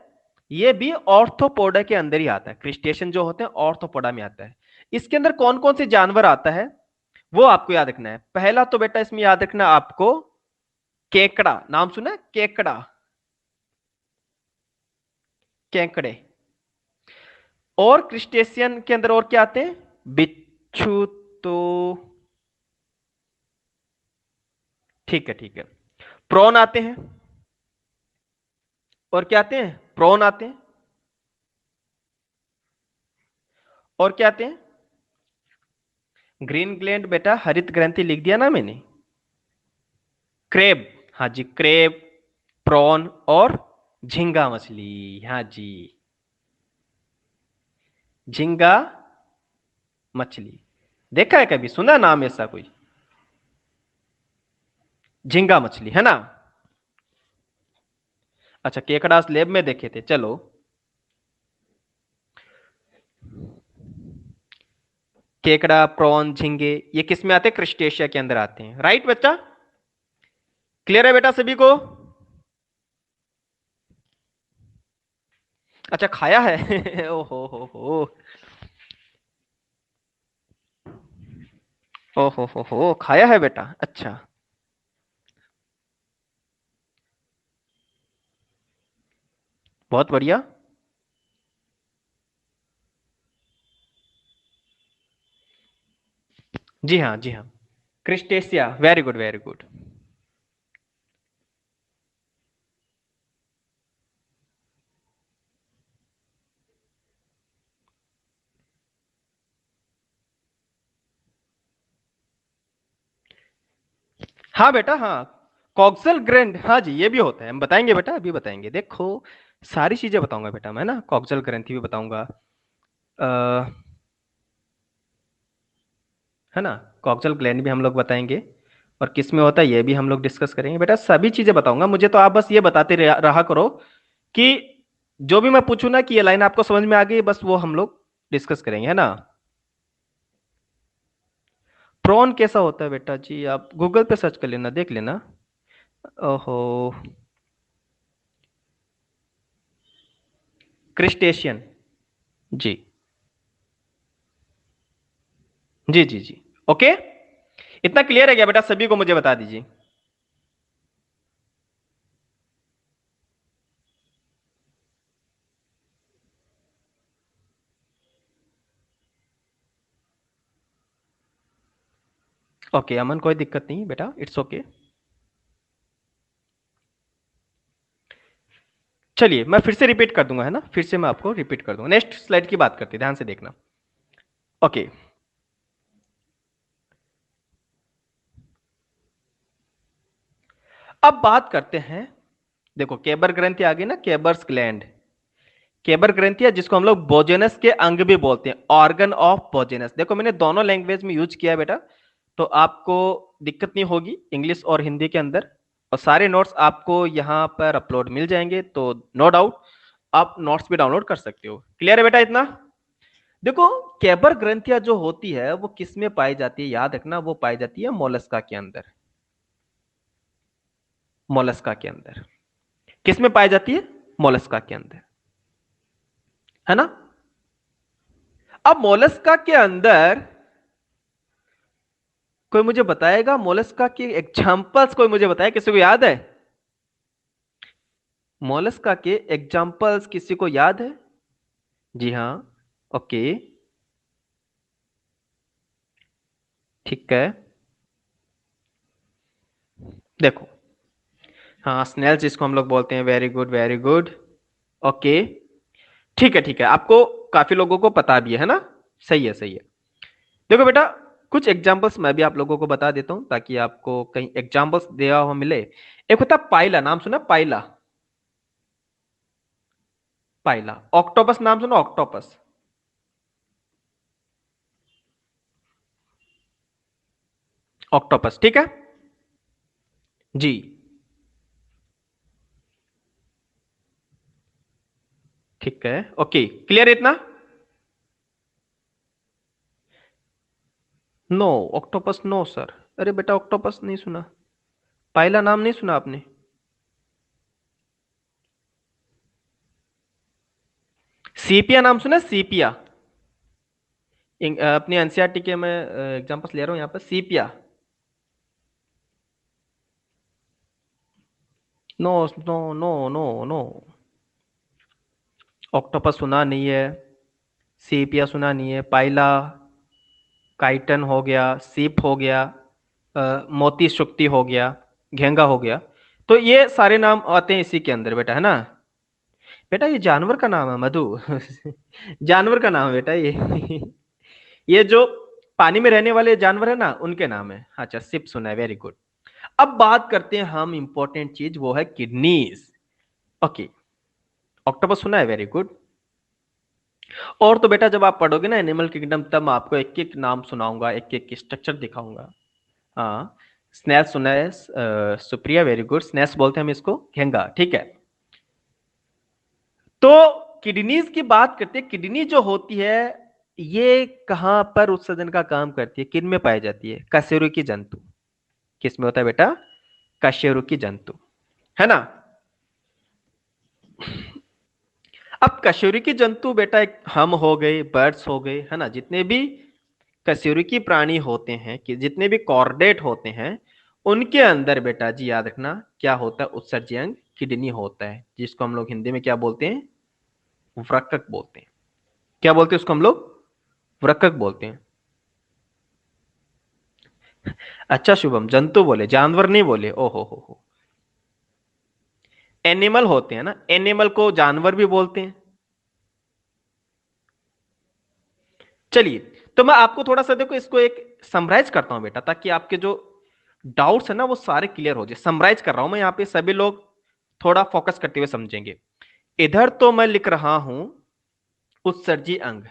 ये भी ऑर्थोपोडा के अंदर ही आता है, क्रिस्टेशियन जो होते हैं ऑर्थोपोडा में आता है। इसके अंदर कौन कौन से जानवर आता है वो आपको याद रखना है। पहला तो बेटा इसमें याद रखना आपको, केकड़ा, नाम सुना है केकड़ा, केकड़े। और क्रिस्टेशियन के अंदर और क्या आते हैं, बिच्छू, तो ठीक है ठीक है, प्रॉन आते हैं, और क्या आते हैं, प्रॉन आते हैं, और क्या आते हैं, ग्रीन ग्लैंड बेटा हरित ग्रंथि लिख दिया ना मैंने, क्रेब, हाँ जी क्रेब, प्रॉन और झींगा मछली, हाँ जी झींगा मछली। देखा है कभी, सुना नाम ऐसा कोई, झींगा मछली, है ना। अच्छा केकड़ा लैब में देखे थे, चलो। केकड़ा, प्रॉन, झींगे ये किस में आते हैं, क्रिस्टेशिया के अंदर आते हैं, राइट बच्चा। क्लियर है बेटा सभी को। अच्छा खाया है हो, हो खाया है बेटा, अच्छा। बहुत बढ़िया। जी हाँ जी हाँ, क्रिस्टेशिया, वेरी गुड वेरी गुड। हाँ बेटा हाँ, कॉक्सल ग्रैंड, हाँ जी ये भी होता है, हम बताएंगे बेटा, अभी बताएंगे, देखो सारी चीजें बताऊंगा बेटा मैं ना, कॉक्सल ग्रंथि भी बताऊंगा, है ना, कॉक्सल ग्लैंड भी हम लोग बताएंगे, और किस में होता है ये भी हम लोग डिस्कस करेंगे बेटा, सभी चीजें बताऊंगा। मुझे तो आप बस ये बताते रहा करो कि जो भी मैं पूछूं ना कि ये लाइन आपको समझ में आ गई, बस वो हम लोग डिस्कस करेंगे, है ना। प्रॉन कैसा होता है बेटा जी, आप गूगल पे सर्च कर लेना, देख लेना। ओहो, क्रिस्टेशियन, जी जी जी जी, ओके। इतना क्लियर है क्या बेटा सभी को, मुझे बता दीजिए। ओके अमन, कोई दिक्कत नहीं बेटा, इट्स ओके। चलिए मैं फिर से रिपीट कर दूंगा, है ना, फिर से मैं आपको रिपीट कर दूंगा। नेक्स्ट स्लाइड की बात करते हैं, ध्यान से देखना। ओके, अब बात करते हैं, देखो केबर ग्रंथि आ गई ना, केबर्स ग्लैंड, केबर ग्रंथि है जिसको हम लोग बोजेनस के अंग भी बोलते हैं, ऑर्गन ऑफ बोजेनस। देखो मैंने दोनों लैंग्वेज में यूज किया है बेटा, तो आपको दिक्कत नहीं होगी इंग्लिश और हिंदी के अंदर, और सारे नोट्स आपको यहाँ पर अपलोड मिल जाएंगे, तो नो डाउट आप नोट्स भी डाउनलोड कर सकते हो। क्लियर है बेटा इतना। देखो केबर ग्रंथियां जो होती है वो किस में पाई जाती है, याद रखना वो पाई जाती है मोलस्का के अंदर, मोलस्का के अंदर, किस में पाई जाती है, मोलस्का के अंदर, है ना। अब मोलस्का के अंदर कोई मुझे बताएगा, मोलस्का के एग्जांपल्स कोई मुझे बताए, किसी को याद है, मोलस्का के एग्जांपल्स किसी को याद है। जी हाँ, ओके, ठीक है। देखो, हाँ स्नेल्स जिसको हम लोग बोलते हैं, very good very good, okay, ठीक है ठीक है, आपको काफी लोगों को पता भी है ना, सही है सही है। देखो बेटा, कुछ एग्जांपल्स मैं भी आप लोगों को बता देता हूं ताकि आपको कहीं एग्जांपल्स दिया हुआ मिले। एक होता है पाइला, नाम सुना पाइला? पाइला। ऑक्टोपस नाम सुना? ऑक्टोपस। ऑक्टोपस, ठीक है जी। ठीक है, ओके, क्लियर इतना? No, octopus no sir. अरे बेटा ऑक्टोपस नहीं सुना, पाइला नाम नहीं सुना आपने? सीपिया नाम सुना? सीपिया। अपनी एनसीईआरटी के मैं एग्जांपल्स ले रहा हूं यहां पर। Sepia. No no no no no. Octopus सुना नहीं है, सीपिया सुना नहीं है, पाइला, काइटन हो गया, सीप हो गया, मोती शुक्ति हो गया, घेंगा हो गया। तो ये सारे नाम आते हैं इसी के अंदर बेटा, है ना? बेटा ये जानवर का नाम है मधु। जानवर का नाम है बेटा ये। ये जो पानी में रहने वाले जानवर है ना, उनके नाम है। अच्छा, सिप सुना है, वेरी गुड। अब बात करते हैं हम इंपॉर्टेंट चीज, वो है किडनीज। ओके, ऑक्टोपस सुना है, वेरी गुड। और तो बेटा जब आप पढ़ोगे ना एनिमल किंगडम, तब मैं आपको एक एक नाम सुनाऊंगा, एक एक स्ट्रक्चर दिखाऊंगा। हाँ, स्नेल सुना है, सुप्रिया, वेरी गुड। स्नेल्स बोलते हैं हम इसको, घेंगा, ठीक है। तो किडनीज की बात करते हैं। किडनी जो होती है, ये कहां पर उत्सर्जन का काम करती है, किन में पाई जाती है? कशेरुकी जंतु। किस में होता है बेटा? कशेरुकी जंतु, है ना? अब कशेरुकी जंतु बेटा, एक हम हो गए, बर्ड्स हो गए, है ना, जितने भी कशेरुकी प्राणी होते हैं, कि जितने भी कॉर्डेट होते हैं, उनके अंदर बेटा जी याद रखना क्या होता है? उत्सर्जी अंग किडनी होता है, जिसको हम लोग हिंदी में क्या बोलते हैं? वृक्क बोलते हैं। क्या बोलते हैं उसको हम लोग? वृक्क बोलते हैं। अच्छा शुभम, जंतु बोले, जानवर नहीं बोले। ओहो हो। एनिमल होते हैं ना, एनिमल को जानवर भी बोलते हैं। चलिए, तो मैं आपको थोड़ा सा देखो इसको एक समराइज करता हूं बेटा, ताकि आपके जो डाउट्स है ना वो सारे क्लियर हो जाए। समराइज कर रहा हूं मैं यहां पे, सभी लोग थोड़ा फोकस करते हुए समझेंगे। इधर तो मैं लिख रहा हूं उत्सर्जी अंग,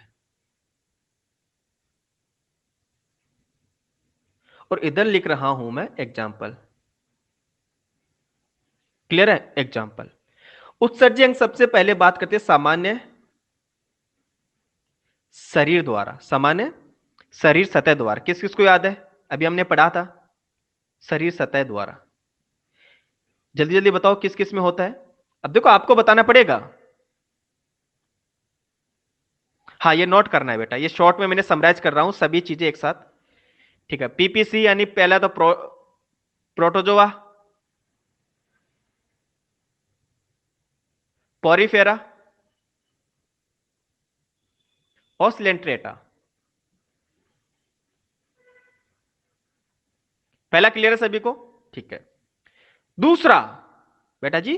और इधर लिख रहा हूं मैं एग्जाम्पल। क्लियर है? एग्जाम्पल। उत्सर्जी अंग सबसे पहले बात करते हैं सामान्य शरीर द्वारा, सामान्य शरीर सतह द्वारा। किस किस को याद है? अभी हमने पढ़ा था, शरीर सतह द्वारा। जल्दी जल्दी बताओ किस किस में होता है। अब देखो आपको बताना पड़ेगा। हाँ, ये नोट करना है बेटा, ये शॉर्ट में मैंने समराइज कर रहा हूं सभी चीजें एक साथ। ठीक है, पीपीसी यानी पहला तो प्रोटोजोआ, पॉरीफेरा, ओस्लेंट्रेटा। पहला क्लियर है सभी को? ठीक है। दूसरा बेटा जी,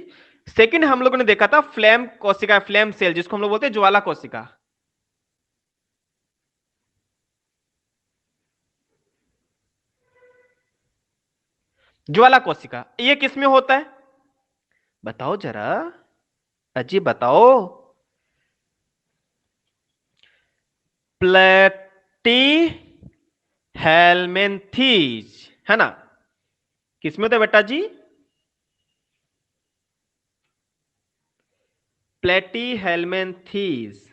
सेकंड हम लोगों ने देखा था फ्लेम कोशिका, फ्लेम सेल, जिसको हम लोग बोलते हैं ज्वाला कोशिका। ज्वाला कोशिका ये किस में होता है? बताओ जरा, अजी बताओ। प्लेटी हेलमेंथीज, है ना? किस में होता है बेटा जी? प्लेटी हेलमेंथीज।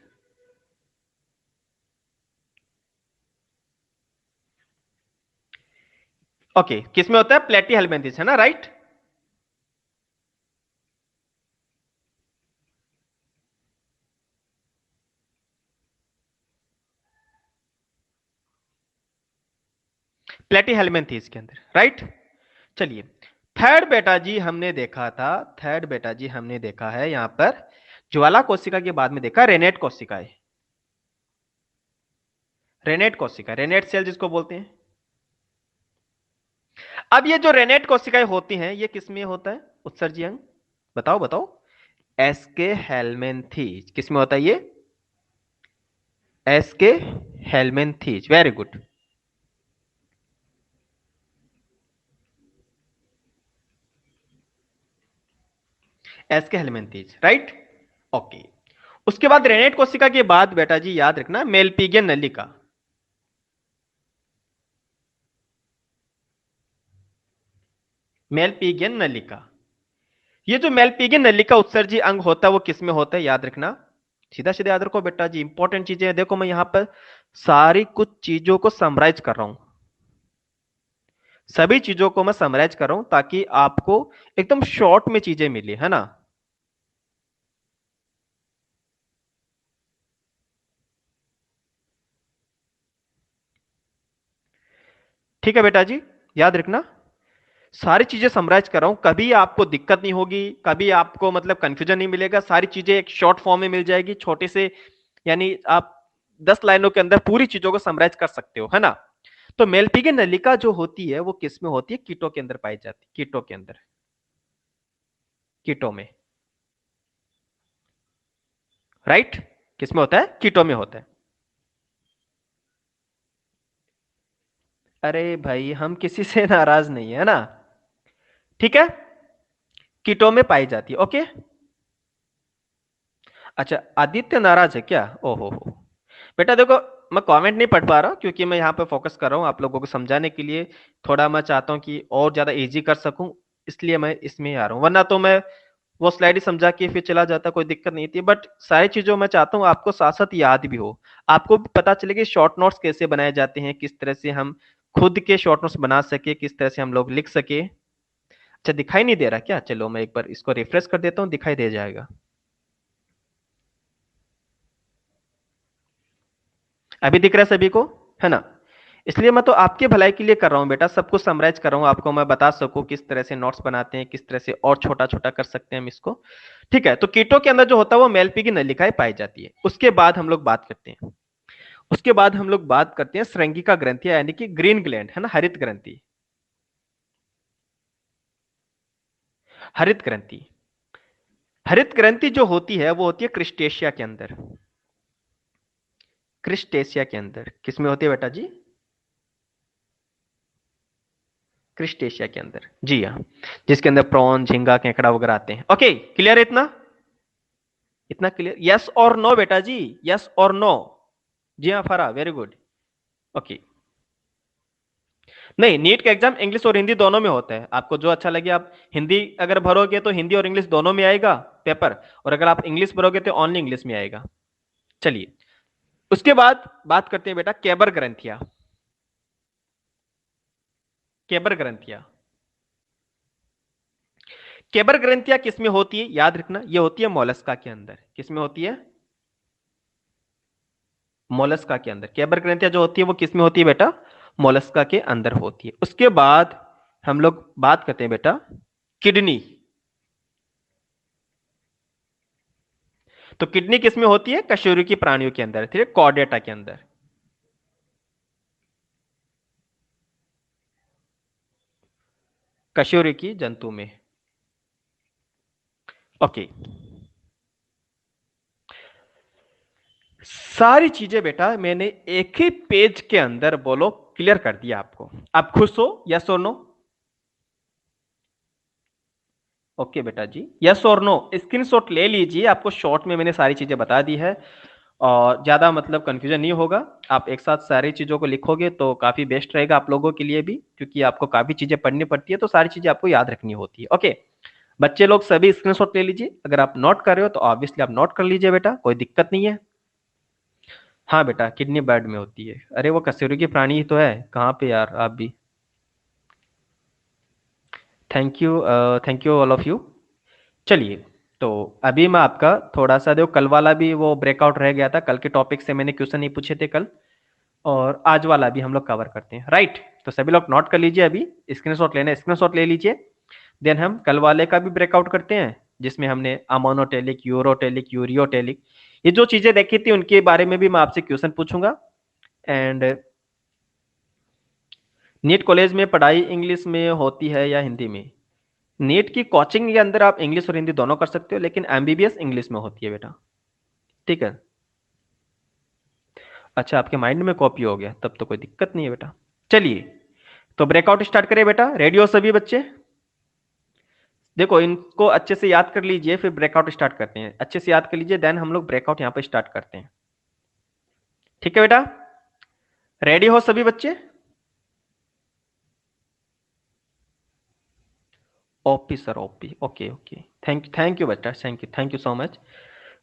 ओके, किस में होता है? प्लेटी हेलमेंथीज, है ना, राइट? प्लेटी हेलमेंथीज के अंदर, राइट? चलिए, थर्ड बेटा जी हमने देखा था, थर्ड बेटा जी हमने देखा है यहां पर ज्वाला कोशिका के बाद में देखा रेनेट कोशिकाएं। रेनेट कोशिका, रेनेट सेल जिसको बोलते हैं। अब ये जो रेनेट कोशिकाएं होती हैं, ये किस में होता है उत्सर्जी अंग? बताओ बताओ। एसके हेलमेंथीज, किस में होता है ये? Aschelminthes, very good. Aschelminthes, right. Okay. उसके बाद रेनेट कोशिका के बाद बेटा जी याद रखना मेलपिगियन नलिका। मेलपिगियन नलिका, ये जो मेलपिगियन नलिका उत्सर्जी अंग होता है वो किस में होता है याद रखना, सीधा सीधा याद रखो बेटा जी, इंपॉर्टेंट चीजें हैं। देखो मैं यहां पर सारी कुछ चीजों को समराइज कर रहा हूं, सभी चीजों को मैं समराइज कर रहा हूं ताकि आपको एकदम शॉर्ट में चीजें मिली, है ना। ठीक है बेटा जी, याद रखना सारी चीजें समराइज कर रहा हूं, कभी आपको दिक्कत नहीं होगी, कभी आपको मतलब कंफ्यूजन नहीं मिलेगा, सारी चीजें एक शॉर्ट फॉर्म में मिल जाएगी, छोटे से, यानी आप 10 लाइनों के अंदर पूरी चीजों को समराइज कर सकते हो, है ना। तो मेलपिगियन नलिका जो होती है वो किस में होती है, कीटों के अंदर पाई जाती है, कीटों के अंदर, कीटों में, राइट। किस में होता है, कीटों में होता है। अरे भाई हम किसी से नाराज नहीं है ना, ठीक है, कीटों में पाई जाती है, ओके। अच्छा आदित्य नाराज है क्या, ओहो हो। बेटा देखो मैं कमेंट नहीं पढ़ पा रहा क्योंकि मैं यहाँ पे फोकस कर रहा हूँ आप लोगों को समझाने के लिए, थोड़ा मैं चाहता हूँ कि और ज्यादा इजी कर सकूं, इसलिए मैं इसमें आ रहा हूँ, वरना तो मैं वो स्लाइड ही समझा के फिर चला जाता, कोई दिक्कत नहीं थी। बट सारी चीजों मैं चाहता हूँ आपको साथ साथ याद भी हो, आपको भी पता चले कि शॉर्ट नोट्स कैसे बनाए जाते हैं, किस तरह से हम खुद के शॉर्ट नोट्स बना सके, किस तरह से हम लोग लिख सके। अच्छा दिखाई नहीं दे रहा क्या, चलो मैं एक बार इसको रिफ्रेश कर देता हूँ, दिखाई दे जाएगा, अभी दिख रहा है सभी को, है ना। इसलिए मैं तो आपके भलाई के लिए कर रहा हूं बेटा, सब कुछ समराइज कर रहा हूं आपको, मैं बता सकूं किस तरह से नोट्स बनाते हैं, किस तरह से और छोटा छोटा कर सकते हैं हम इसको। ठीक है, तो कीटों के अंदर जो होता है वो मेलपी की नलिकाएं पाई जाती है। उसके बाद हम लोग बात करते हैं, उसके बाद हम लोग बात करते हैं श्रृंगिका ग्रंथि यानी कि ग्रीन ग्लैंड, है ना, हरित ग्रंथि। हरित ग्रंथि, हरित ग्रंथि जो होती है वो होती है क्रिस्टेशिया के अंदर, क्रिस्टेशिया के अंदर किस में होती है बेटा जी, क्रिस्टेशिया के अंदर, जी हाँ, जिसके अंदर प्रॉन झींगा केकड़ा वगैरह आते हैं। ओके क्लियर है इतना, इतना क्लियर, यस और नो बेटा जी, यस और नो, जी हाँ फरा, वेरी गुड। ओके, नहीं नीट का एग्जाम इंग्लिश और हिंदी दोनों में होता है, आपको जो अच्छा लगे, आप हिंदी अगर भरोगे तो हिंदी और इंग्लिश दोनों में आएगा पेपर, और अगर आप इंग्लिश भरोगे तो ओनली इंग्लिश में आएगा। चलिए उसके बाद बात करते हैं बेटा केबर ग्रंथिया, केबर ग्रंथिया, केबर ग्रंथिया किसमें होती है याद रखना, ये होती है मोलस्का के अंदर, किसमें होती है, मोलस्का के अंदर, केबर ग्रंथिया जो होती है वो किसमें होती है बेटा, मोलस्का के अंदर होती है। उसके बाद हम लोग बात करते हैं बेटा किडनी, तो किडनी किसमें होती है, कशेरुकी प्राणियों के अंदर, ठीक है, कॉर्डेटा के अंदर, कशेरुकी जंतु में। ओके, सारी चीजें बेटा मैंने एक ही पेज के अंदर बोलो क्लियर कर दिया आपको, आप खुश हो, यस और नो, ओके बेटा जी, यस और नो, स्क्रीनशॉट ले लीजिए, आपको शॉर्ट में मैंने सारी चीजें बता दी है, और ज्यादा मतलब कंफ्यूजन नहीं होगा, आप एक साथ सारी चीजों को लिखोगे तो काफी बेस्ट रहेगा आप लोगों के लिए भी, क्योंकि आपको काफी चीजें पढ़नी पड़ती है तो सारी चीजें आपको याद रखनी होती है। ओके, बच्चे लोग सभी स्क्रीनशॉट ले लीजिए, अगर आप नोट कर रहे हो तो ऑब्वियसली आप नोट कर लीजिए बेटा, कोई दिक्कत नहीं है। हाँ बेटा किडनी बर्ड में होती है, अरे वो कशेरुकी प्राणी ही तो है, कहाँ पे यार आप भी, thank you, thank you all of you. चलिए, तो अभी मैं आपका थोड़ा सा, देखो कल वाला भी वो ब्रेकआउट रह गया था, कल के टॉपिक से मैंने क्वेश्चन नहीं पूछे थे कल, और आज वाला भी हम लोग कवर करते हैं, राइट। तो सभी लोग नोट कर लीजिए, अभी स्क्रीनशॉट लेना, स्क्रीनशॉट ले लीजिए, देन हम कल वाले का भी ब्रेकआउट करते हैं, जिसमें हमने अमोनोटेलिक, यूरोटेलिक, यूरियोटेलिक, ये जो चीजें देखी थी उनके बारे में भी मैं आपसे क्वेश्चन पूछूंगा। एंड नीट कॉलेज में पढ़ाई इंग्लिश में होती है या हिंदी में, नीट की कोचिंग के अंदर आप इंग्लिश और हिंदी दोनों कर सकते हो, लेकिन एमबीबीएस इंग्लिश में होती है बेटा, ठीक है। अच्छा आपके माइंड में कॉपी हो गया, तब तो कोई दिक्कत नहीं है बेटा। चलिए तो ब्रेकआउट स्टार्ट करें बेटा, रेडी हो सभी बच्चे, देखो इनको अच्छे से याद कर लीजिए, फिर ब्रेकआउट स्टार्ट करते हैं। अच्छे से याद कर लीजिए, देन हम लोग ब्रेकआउट यहाँ पे स्टार्ट करते हैं। ठीक है बेटा, रेडी हो सभी बच्चे? OP sir, OP, okay okay, thank you बेटा, थैंक यू सो मच।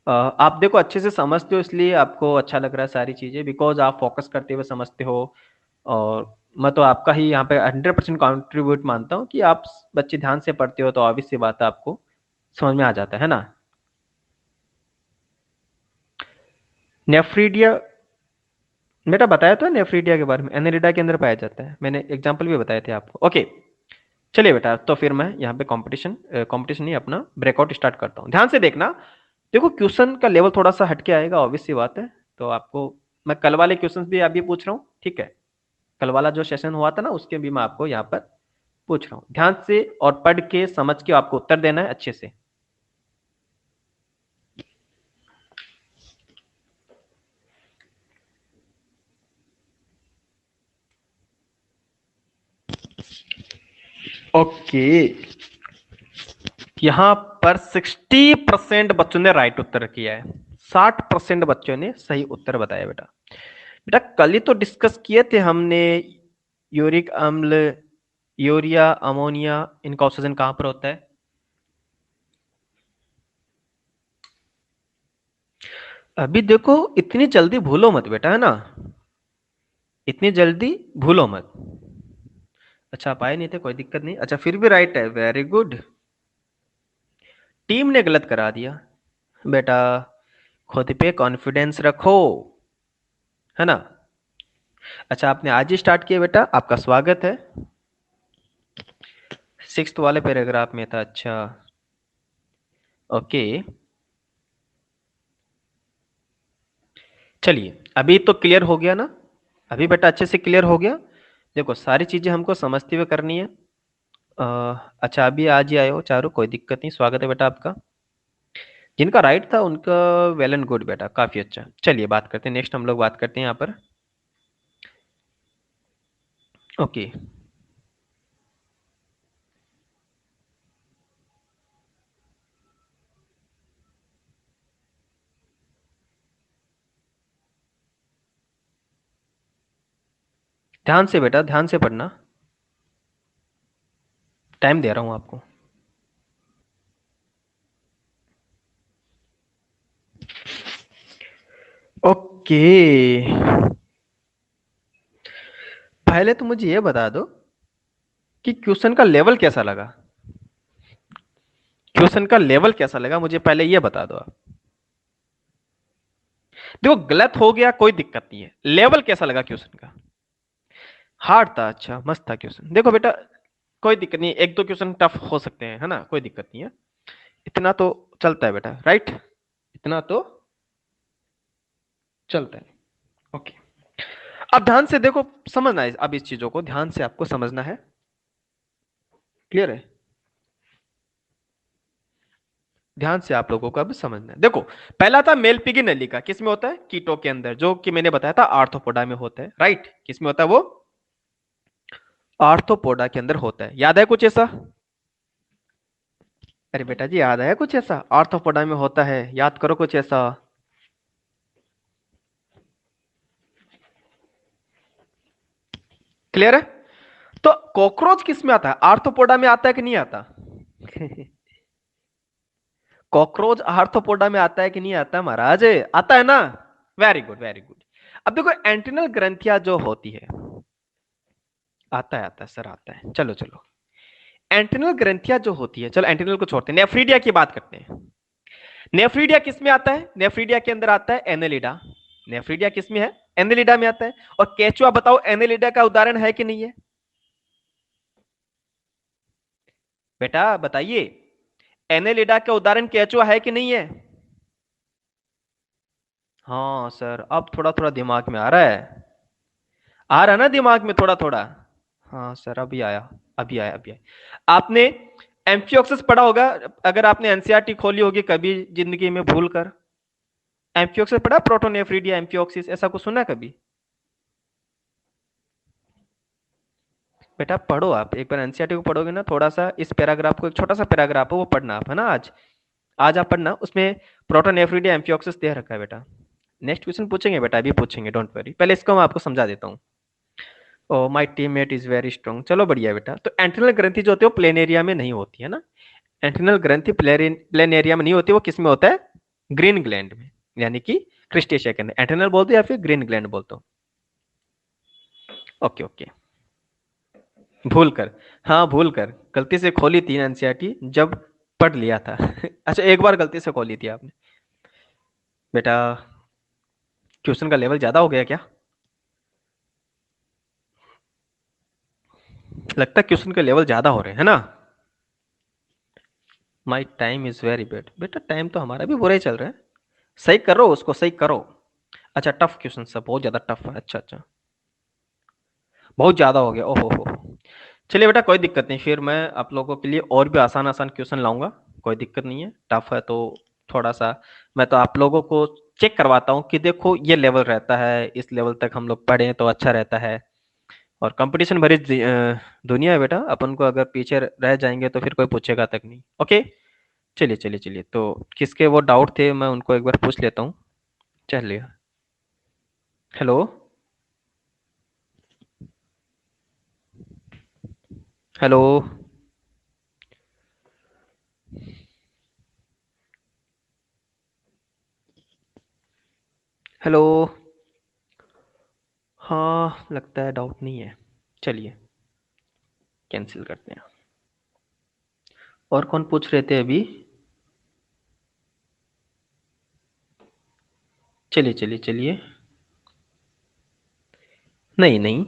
आप देखो अच्छे से समझते हो इसलिए आपको अच्छा लग रहा है सारी चीजें, बिकॉज आप फोकस करते हुए समझते हो। और मैं तो आपका ही यहाँ पे 100% कॉन्ट्रीब्यूट मानता हूँ कि आप बच्चे ध्यान से पढ़ते हो, तो ऑब्वियस सी बात है आपको समझ में आ जाता है ना। नेफ्रीडिया, बेटा बताया तो है नेफ्रीडिया के बारे में, एनेलिडा के अंदर पाया जाता है, मैंने एग्जाम्पल भी बताए थे आपको। ओके, चलिए बेटा, तो फिर मैं यहाँ पे कंपटीशन नहीं, अपना ब्रेकआउट स्टार्ट करता हूँ। ध्यान से देखना, देखो क्वेश्चन का लेवल थोड़ा सा हटके आएगा, ऑब्वियस सी बात है। तो आपको मैं कल वाले क्वेश्चन भी अभी पूछ रहा हूँ, ठीक है? कल वाला जो सेशन हुआ था ना, उसके भी मैं आपको यहाँ पर पूछ रहा हूँ। ध्यान से और पढ़ के समझ के आपको उत्तर देना है अच्छे से। ओके, यहाँ पर 60% बच्चों ने राइट उत्तर किया है, 60% बच्चों ने सही उत्तर बताया। बेटा बेटा कल ही तो डिस्कस किए थे हमने, यूरिक अम्ल, यूरिया, अमोनिया, इनका ऑक्सीजन कहां पर होता है? अभी देखो, इतनी जल्दी भूलो मत बेटा, है ना? इतनी जल्दी भूलो मत। अच्छा, आप आए नहीं थे, कोई दिक्कत नहीं। अच्छा, फिर भी राइट है, वेरी गुड। टीम ने गलत करा दिया बेटा, खुद पे कॉन्फिडेंस रखो, है ना? अच्छा, आपने आज ही स्टार्ट किया बेटा, आपका स्वागत है। सिक्स्थ वाले पैराग्राफ में था, अच्छा ओके। चलिए, अभी तो क्लियर हो गया ना? अभी बेटा अच्छे से क्लियर हो गया। देखो सारी चीजें हमको समझते हुए करनी है। अ, अच्छा, अभी आज ही आए हो चारों, कोई दिक्कत नहीं, स्वागत है बेटा आपका। जिनका राइट था उनका वेल एंड गुड बेटा, काफी अच्छा। चलिए बात करते हैं, नेक्स्ट हम लोग बात करते हैं यहाँ पर। ओके, ध्यान से बेटा, ध्यान से पढ़ना, टाइम दे रहा हूँ आपको। ओके, पहले तो मुझे ये बता दो कि क्वेश्चन का लेवल कैसा लगा। क्वेश्चन का लेवल कैसा लगा मुझे पहले ये बता दो आप। देखो गलत हो गया कोई दिक्कत नहीं है, लेवल कैसा लगा क्वेश्चन का? हार्ड था, अच्छा मस्त था क्वेश्चन। देखो बेटा, कोई दिक्कत नहीं, एक दो क्वेश्चन टफ हो सकते हैं, है ना, कोई दिक्कत नहीं है, इतना तो चलता है बेटा, राइट? इतना तो चलता है। ओके, अब ध्यान से देखो, समझना है अब, इस चीजों को ध्यान से आपको समझना है, क्लियर है? ध्यान से आप लोगों को अब समझना है। देखो, पहला था मेलपिगी नलिका, किस में होता है? कीटो के अंदर, जो कि मैंने बताया था आर्थ्रोपोडा में होता है, राइट? किस में होता है वो? आर्थ्रोपोडा के अंदर होता है, याद है कुछ ऐसा? अरे बेटा जी, याद है कुछ ऐसा आर्थ्रोपोडा में होता है? याद करो कुछ ऐसा। क्लियर है? तो कॉकरोच किस में आता है? आर्थ्रोपोडा में आता है कि नहीं आता? कॉकरोच आर्थ्रोपोडा में आता है कि नहीं आता महाराज? आता है ना? Very good, very good. अब देखो एंटिनल ग्रंथियां जो होती है, आता है सर, आता है, चलो चलो। एंटिनल ग्रंथियां जो होती है, चलो एंटिनल को छोड़ते हैं, नेफ्रीडिया की बात करते हैं। नेफ्रीडिया किस में आता है? नेफ्रीडिया के अंदर आता है एनेलिडा। नेफ्रीडिया किस में है? एनेलिडा में आता है। और केचुआ बताओ एनेलिडा का उदाहरण है कि नहीं है? बेटा बताइए, एनेलिडा का उदाहरण केचुआ है कि नहीं है? हाँ सर, अब थोड़ा थोड़ा दिमाग में आ रहा है, आ रहा है ना दिमाग में थोड़ा थोड़ा? हाँ सर, अभी आया, अभी आया, अभी आया। आपने एम्फियोक्सिस पढ़ा होगा, अगर आपने एनसीईआरटी खोली होगी कभी जिंदगी में भूल कर। एम्फियोक्सिस पढ़ा, प्रोटोनेफ्रीडिया एम्फियोक्सिस, ऐसा कुछ सुना है कभी? बेटा पढ़ो, आप एक बार एनसीईआरटी को पढ़ोगे ना, थोड़ा सा इस पैराग्राफ को, एक छोटा सा पैराग्राफ है वो पढ़ना आप, है ना। आज आज आप पढ़ना, उसमें प्रोटॉन एफरीडी एम्फिऑक्सिस दे रखा है बेटा। नेक्स्ट क्वेश्चन पूछेंगे बेटा, अभी पूछेंगे, डोंट वरी, पहले इसको मैं आपको समझा देता हूँ। Oh my teammate is very strong, चलो बढ़िया बेटा। तो एंट्रिनल ग्रंथि जो होती है वो प्लेन एरिया में नहीं होती है ना, एंट्रिनल ग्रंथि प्लेन एरिया में नहीं होती, वो किस में होता है, ग्रीन ग्लैंड में, यानी कि क्रिस्टेशिया के अंदर। एंट्रिनल बोलते हो या फिर ग्रीन ग्लैंड बोलते हो। ओके ओके, भूल कर, हाँ भूल कर, गलती से खोली थी एनसीईआरटी जब पढ़ लिया था। अच्छा, एक बार गलती से खोली थी आपने बेटा। क्वेश्चन का लेवल ज्यादा हो गया क्या, लगता है क्वेश्चन के लेवल ज्यादा हो रहे हैं, है ना। My time is very bad, बेटा टाइम तो हमारा भी बुरा ही चल रहा है, सही करो उसको, सही करो। अच्छा टफ क्वेश्चन सब, बहुत ज्यादा टफ है, अच्छा अच्छा, बहुत ज्यादा हो गया, ओहो हो। चलिए बेटा कोई दिक्कत नहीं, फिर मैं आप लोगों के लिए और भी आसान आसान क्वेश्चन लाऊंगा, कोई दिक्कत नहीं है। टफ है तो थोड़ा सा मैं तो आप लोगों को चेक करवाता हूँ कि देखो ये लेवल रहता है, इस लेवल तक हम लोग पढ़े तो अच्छा रहता है। और कंपटीशन भरी दुनिया है बेटा, अपन को अगर पीछे रह जाएंगे तो फिर कोई पूछेगा तक नहीं। ओके, चलिए चलिए चलिए, तो किसके वो डाउट थे मैं उनको एक बार पूछ लेता हूँ। चलिए, हेलो, हेलो, हेलो। हाँ लगता है डाउट नहीं है, चलिए कैंसिल करते हैं। और कौन पूछ रहे थे अभी, चलिए चलिए चलिए, नहीं नहीं,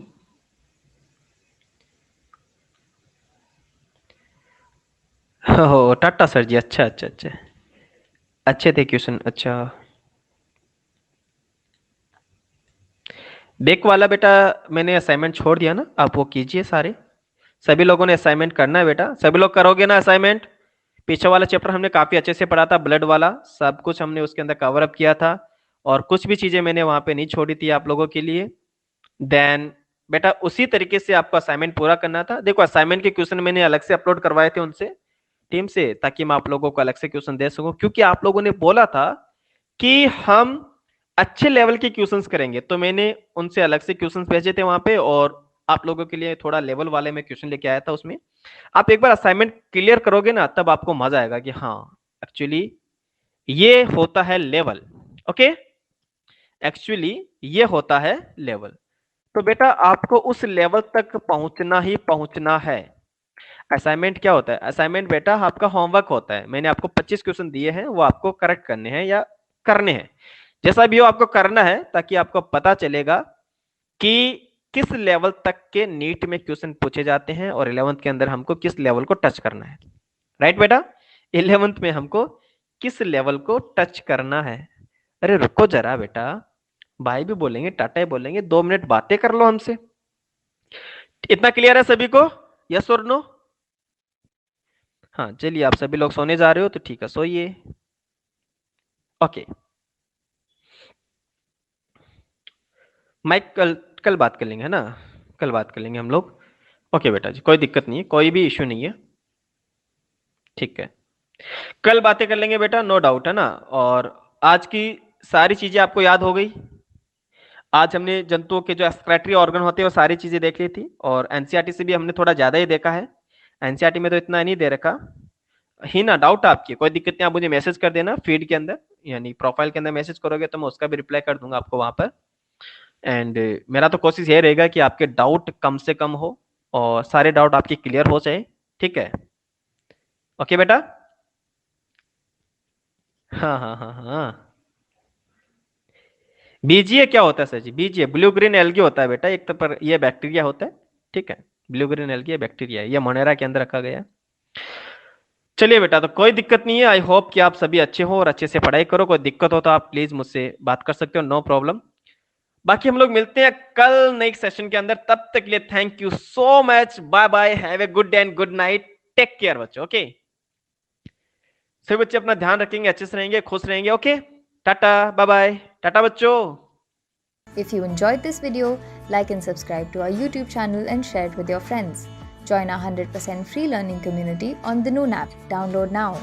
हो टाटा सर जी, अच्छा अच्छा अच्छा, अच्छे थे क्वेश्चन, अच्छा। बेक वाला बेटा मैंने असाइनमेंट छोड़ दिया ना, आप वो कीजिए सारे, सभी लोगों ने असाइनमेंट करना है बेटा, सभी लोग करोगे ना असाइनमेंट। पीछे वाला चैप्टर हमने काफी अच्छे से पढ़ा था, ब्लड वाला सब कुछ हमने उसके अंदर कवर अप किया था, और कुछ भी चीजें मैंने वहां पे नहीं छोड़ी थी आप लोगों के लिए। देन बेटा उसी तरीके से आपको असाइनमेंट पूरा करना था। देखो असाइनमेंट के क्वेश्चन मैंने अलग से अपलोड करवाए थे उनसे, टीम से, ताकि मैं आप लोगों को अलग से क्वेश्चन दे सकूं, क्योंकि आप लोगों ने बोला था कि हम अच्छे लेवल के क्वेश्चंस करेंगे, तो मैंने उनसे अलग से क्वेश्चंस भेजे थे वहां पे, और आप लोगों के लिए थोड़ा लेवल वाले में क्वेश्चन लेके आया था उसमें। आप एक बार असाइनमेंट क्लियर करोगे ना, तब आपको मजा आएगा कि हाँ एक्चुअली ये होता है लेवल। ओके, एक्चुअली ये होता है लेवल। तो बेटा आपको उस लेवल तक पहुंचना ही पहुंचना है। असाइनमेंट क्या होता है, असाइनमेंट बेटा आपका होमवर्क होता है, मैंने आपको 25 क्वेश्चन दिए हैं, वो आपको करेक्ट करने हैं या करने हैं, जैसा भी हो आपको करना है, ताकि आपको पता चलेगा कि किस लेवल तक के नीट में क्वेश्चन पूछे जाते हैं, और 11th के अंदर हमको किस लेवल को टच करना है। राइट बेटा, 11th में हमको किस लेवल को टच करना है। अरे रुको जरा बेटा, भाई भी बोलेंगे, टाटा ही बोलेंगे, 2 मिनट बातें कर लो हमसे। इतना क्लियर है सभी को, यस और नो। हाँ चलिए, आप सभी लोग सोने जा रहे हो तो ठीक है, सोइए। ओके, माइक कल कल बात कर लेंगे, है ना, कल बात कर लेंगे हम लोग। ओके बेटा जी, कोई दिक्कत नहीं है, कोई भी इश्यू नहीं है, ठीक है, कल बातें कर लेंगे बेटा, नो डाउट, है ना। और आज की सारी चीजें आपको याद हो गई। आज हमने जंतुओं के जो एक्सक्रेटरी ऑर्गन होते हैं वो सारी चीजें देख ली थी, और एनसीईआरटी से भी हमने थोड़ा ज्यादा ही देखा है, एनसीईआरटी में तो इतना नहीं दे रखा ही ना। डाउट आपकी कोई दिक्कत नहीं, आप मुझे मैसेज कर देना फीड के अंदर, यानी प्रोफाइल के अंदर मैसेज करोगे तो मैं उसका भी रिप्लाई कर दूंगा आपको वहां पर। एंड मेरा तो कोशिश ये रहेगा कि आपके डाउट कम से कम हो, और सारे डाउट आपके क्लियर हो जाए, ठीक है। ओके बेटा, हाँ हाँ हाँ हाँ। बीजीए क्या होता है सर जी, बीजीए ब्लू ग्रीन एल्गी होता है बेटा, एक तो पर ये बैक्टीरिया होता है, ठीक है। ब्लू ग्रीन एल्गी बैक्टीरिया है, ये मोनेरा के अंदर रखा गया है। चलिए बेटा, तो कोई दिक्कत नहीं है, आई होप कि आप सभी अच्छे हो और अच्छे से पढ़ाई करो, कोई दिक्कत हो तो आप प्लीज मुझसे बात कर सकते हो, नो प्रॉब्लम। बाकी हम लोग मिलते हैं कल नेक्स्ट सेशन के अंदर, तब तक के लिए thank you so much, bye bye, have a good day and good night, take care बच्चों, ओके। सभी बच्चे अपना ध्यान रखेंगे, अच्छे से रहेंगे, खुश रहेंगे, okay. Tata bye bye, tata बच्चों। If you enjoyed this video, like and subscribe to our YouTube channel and share it with your friends. Join our 100% free learning community on the Noon app. Download now.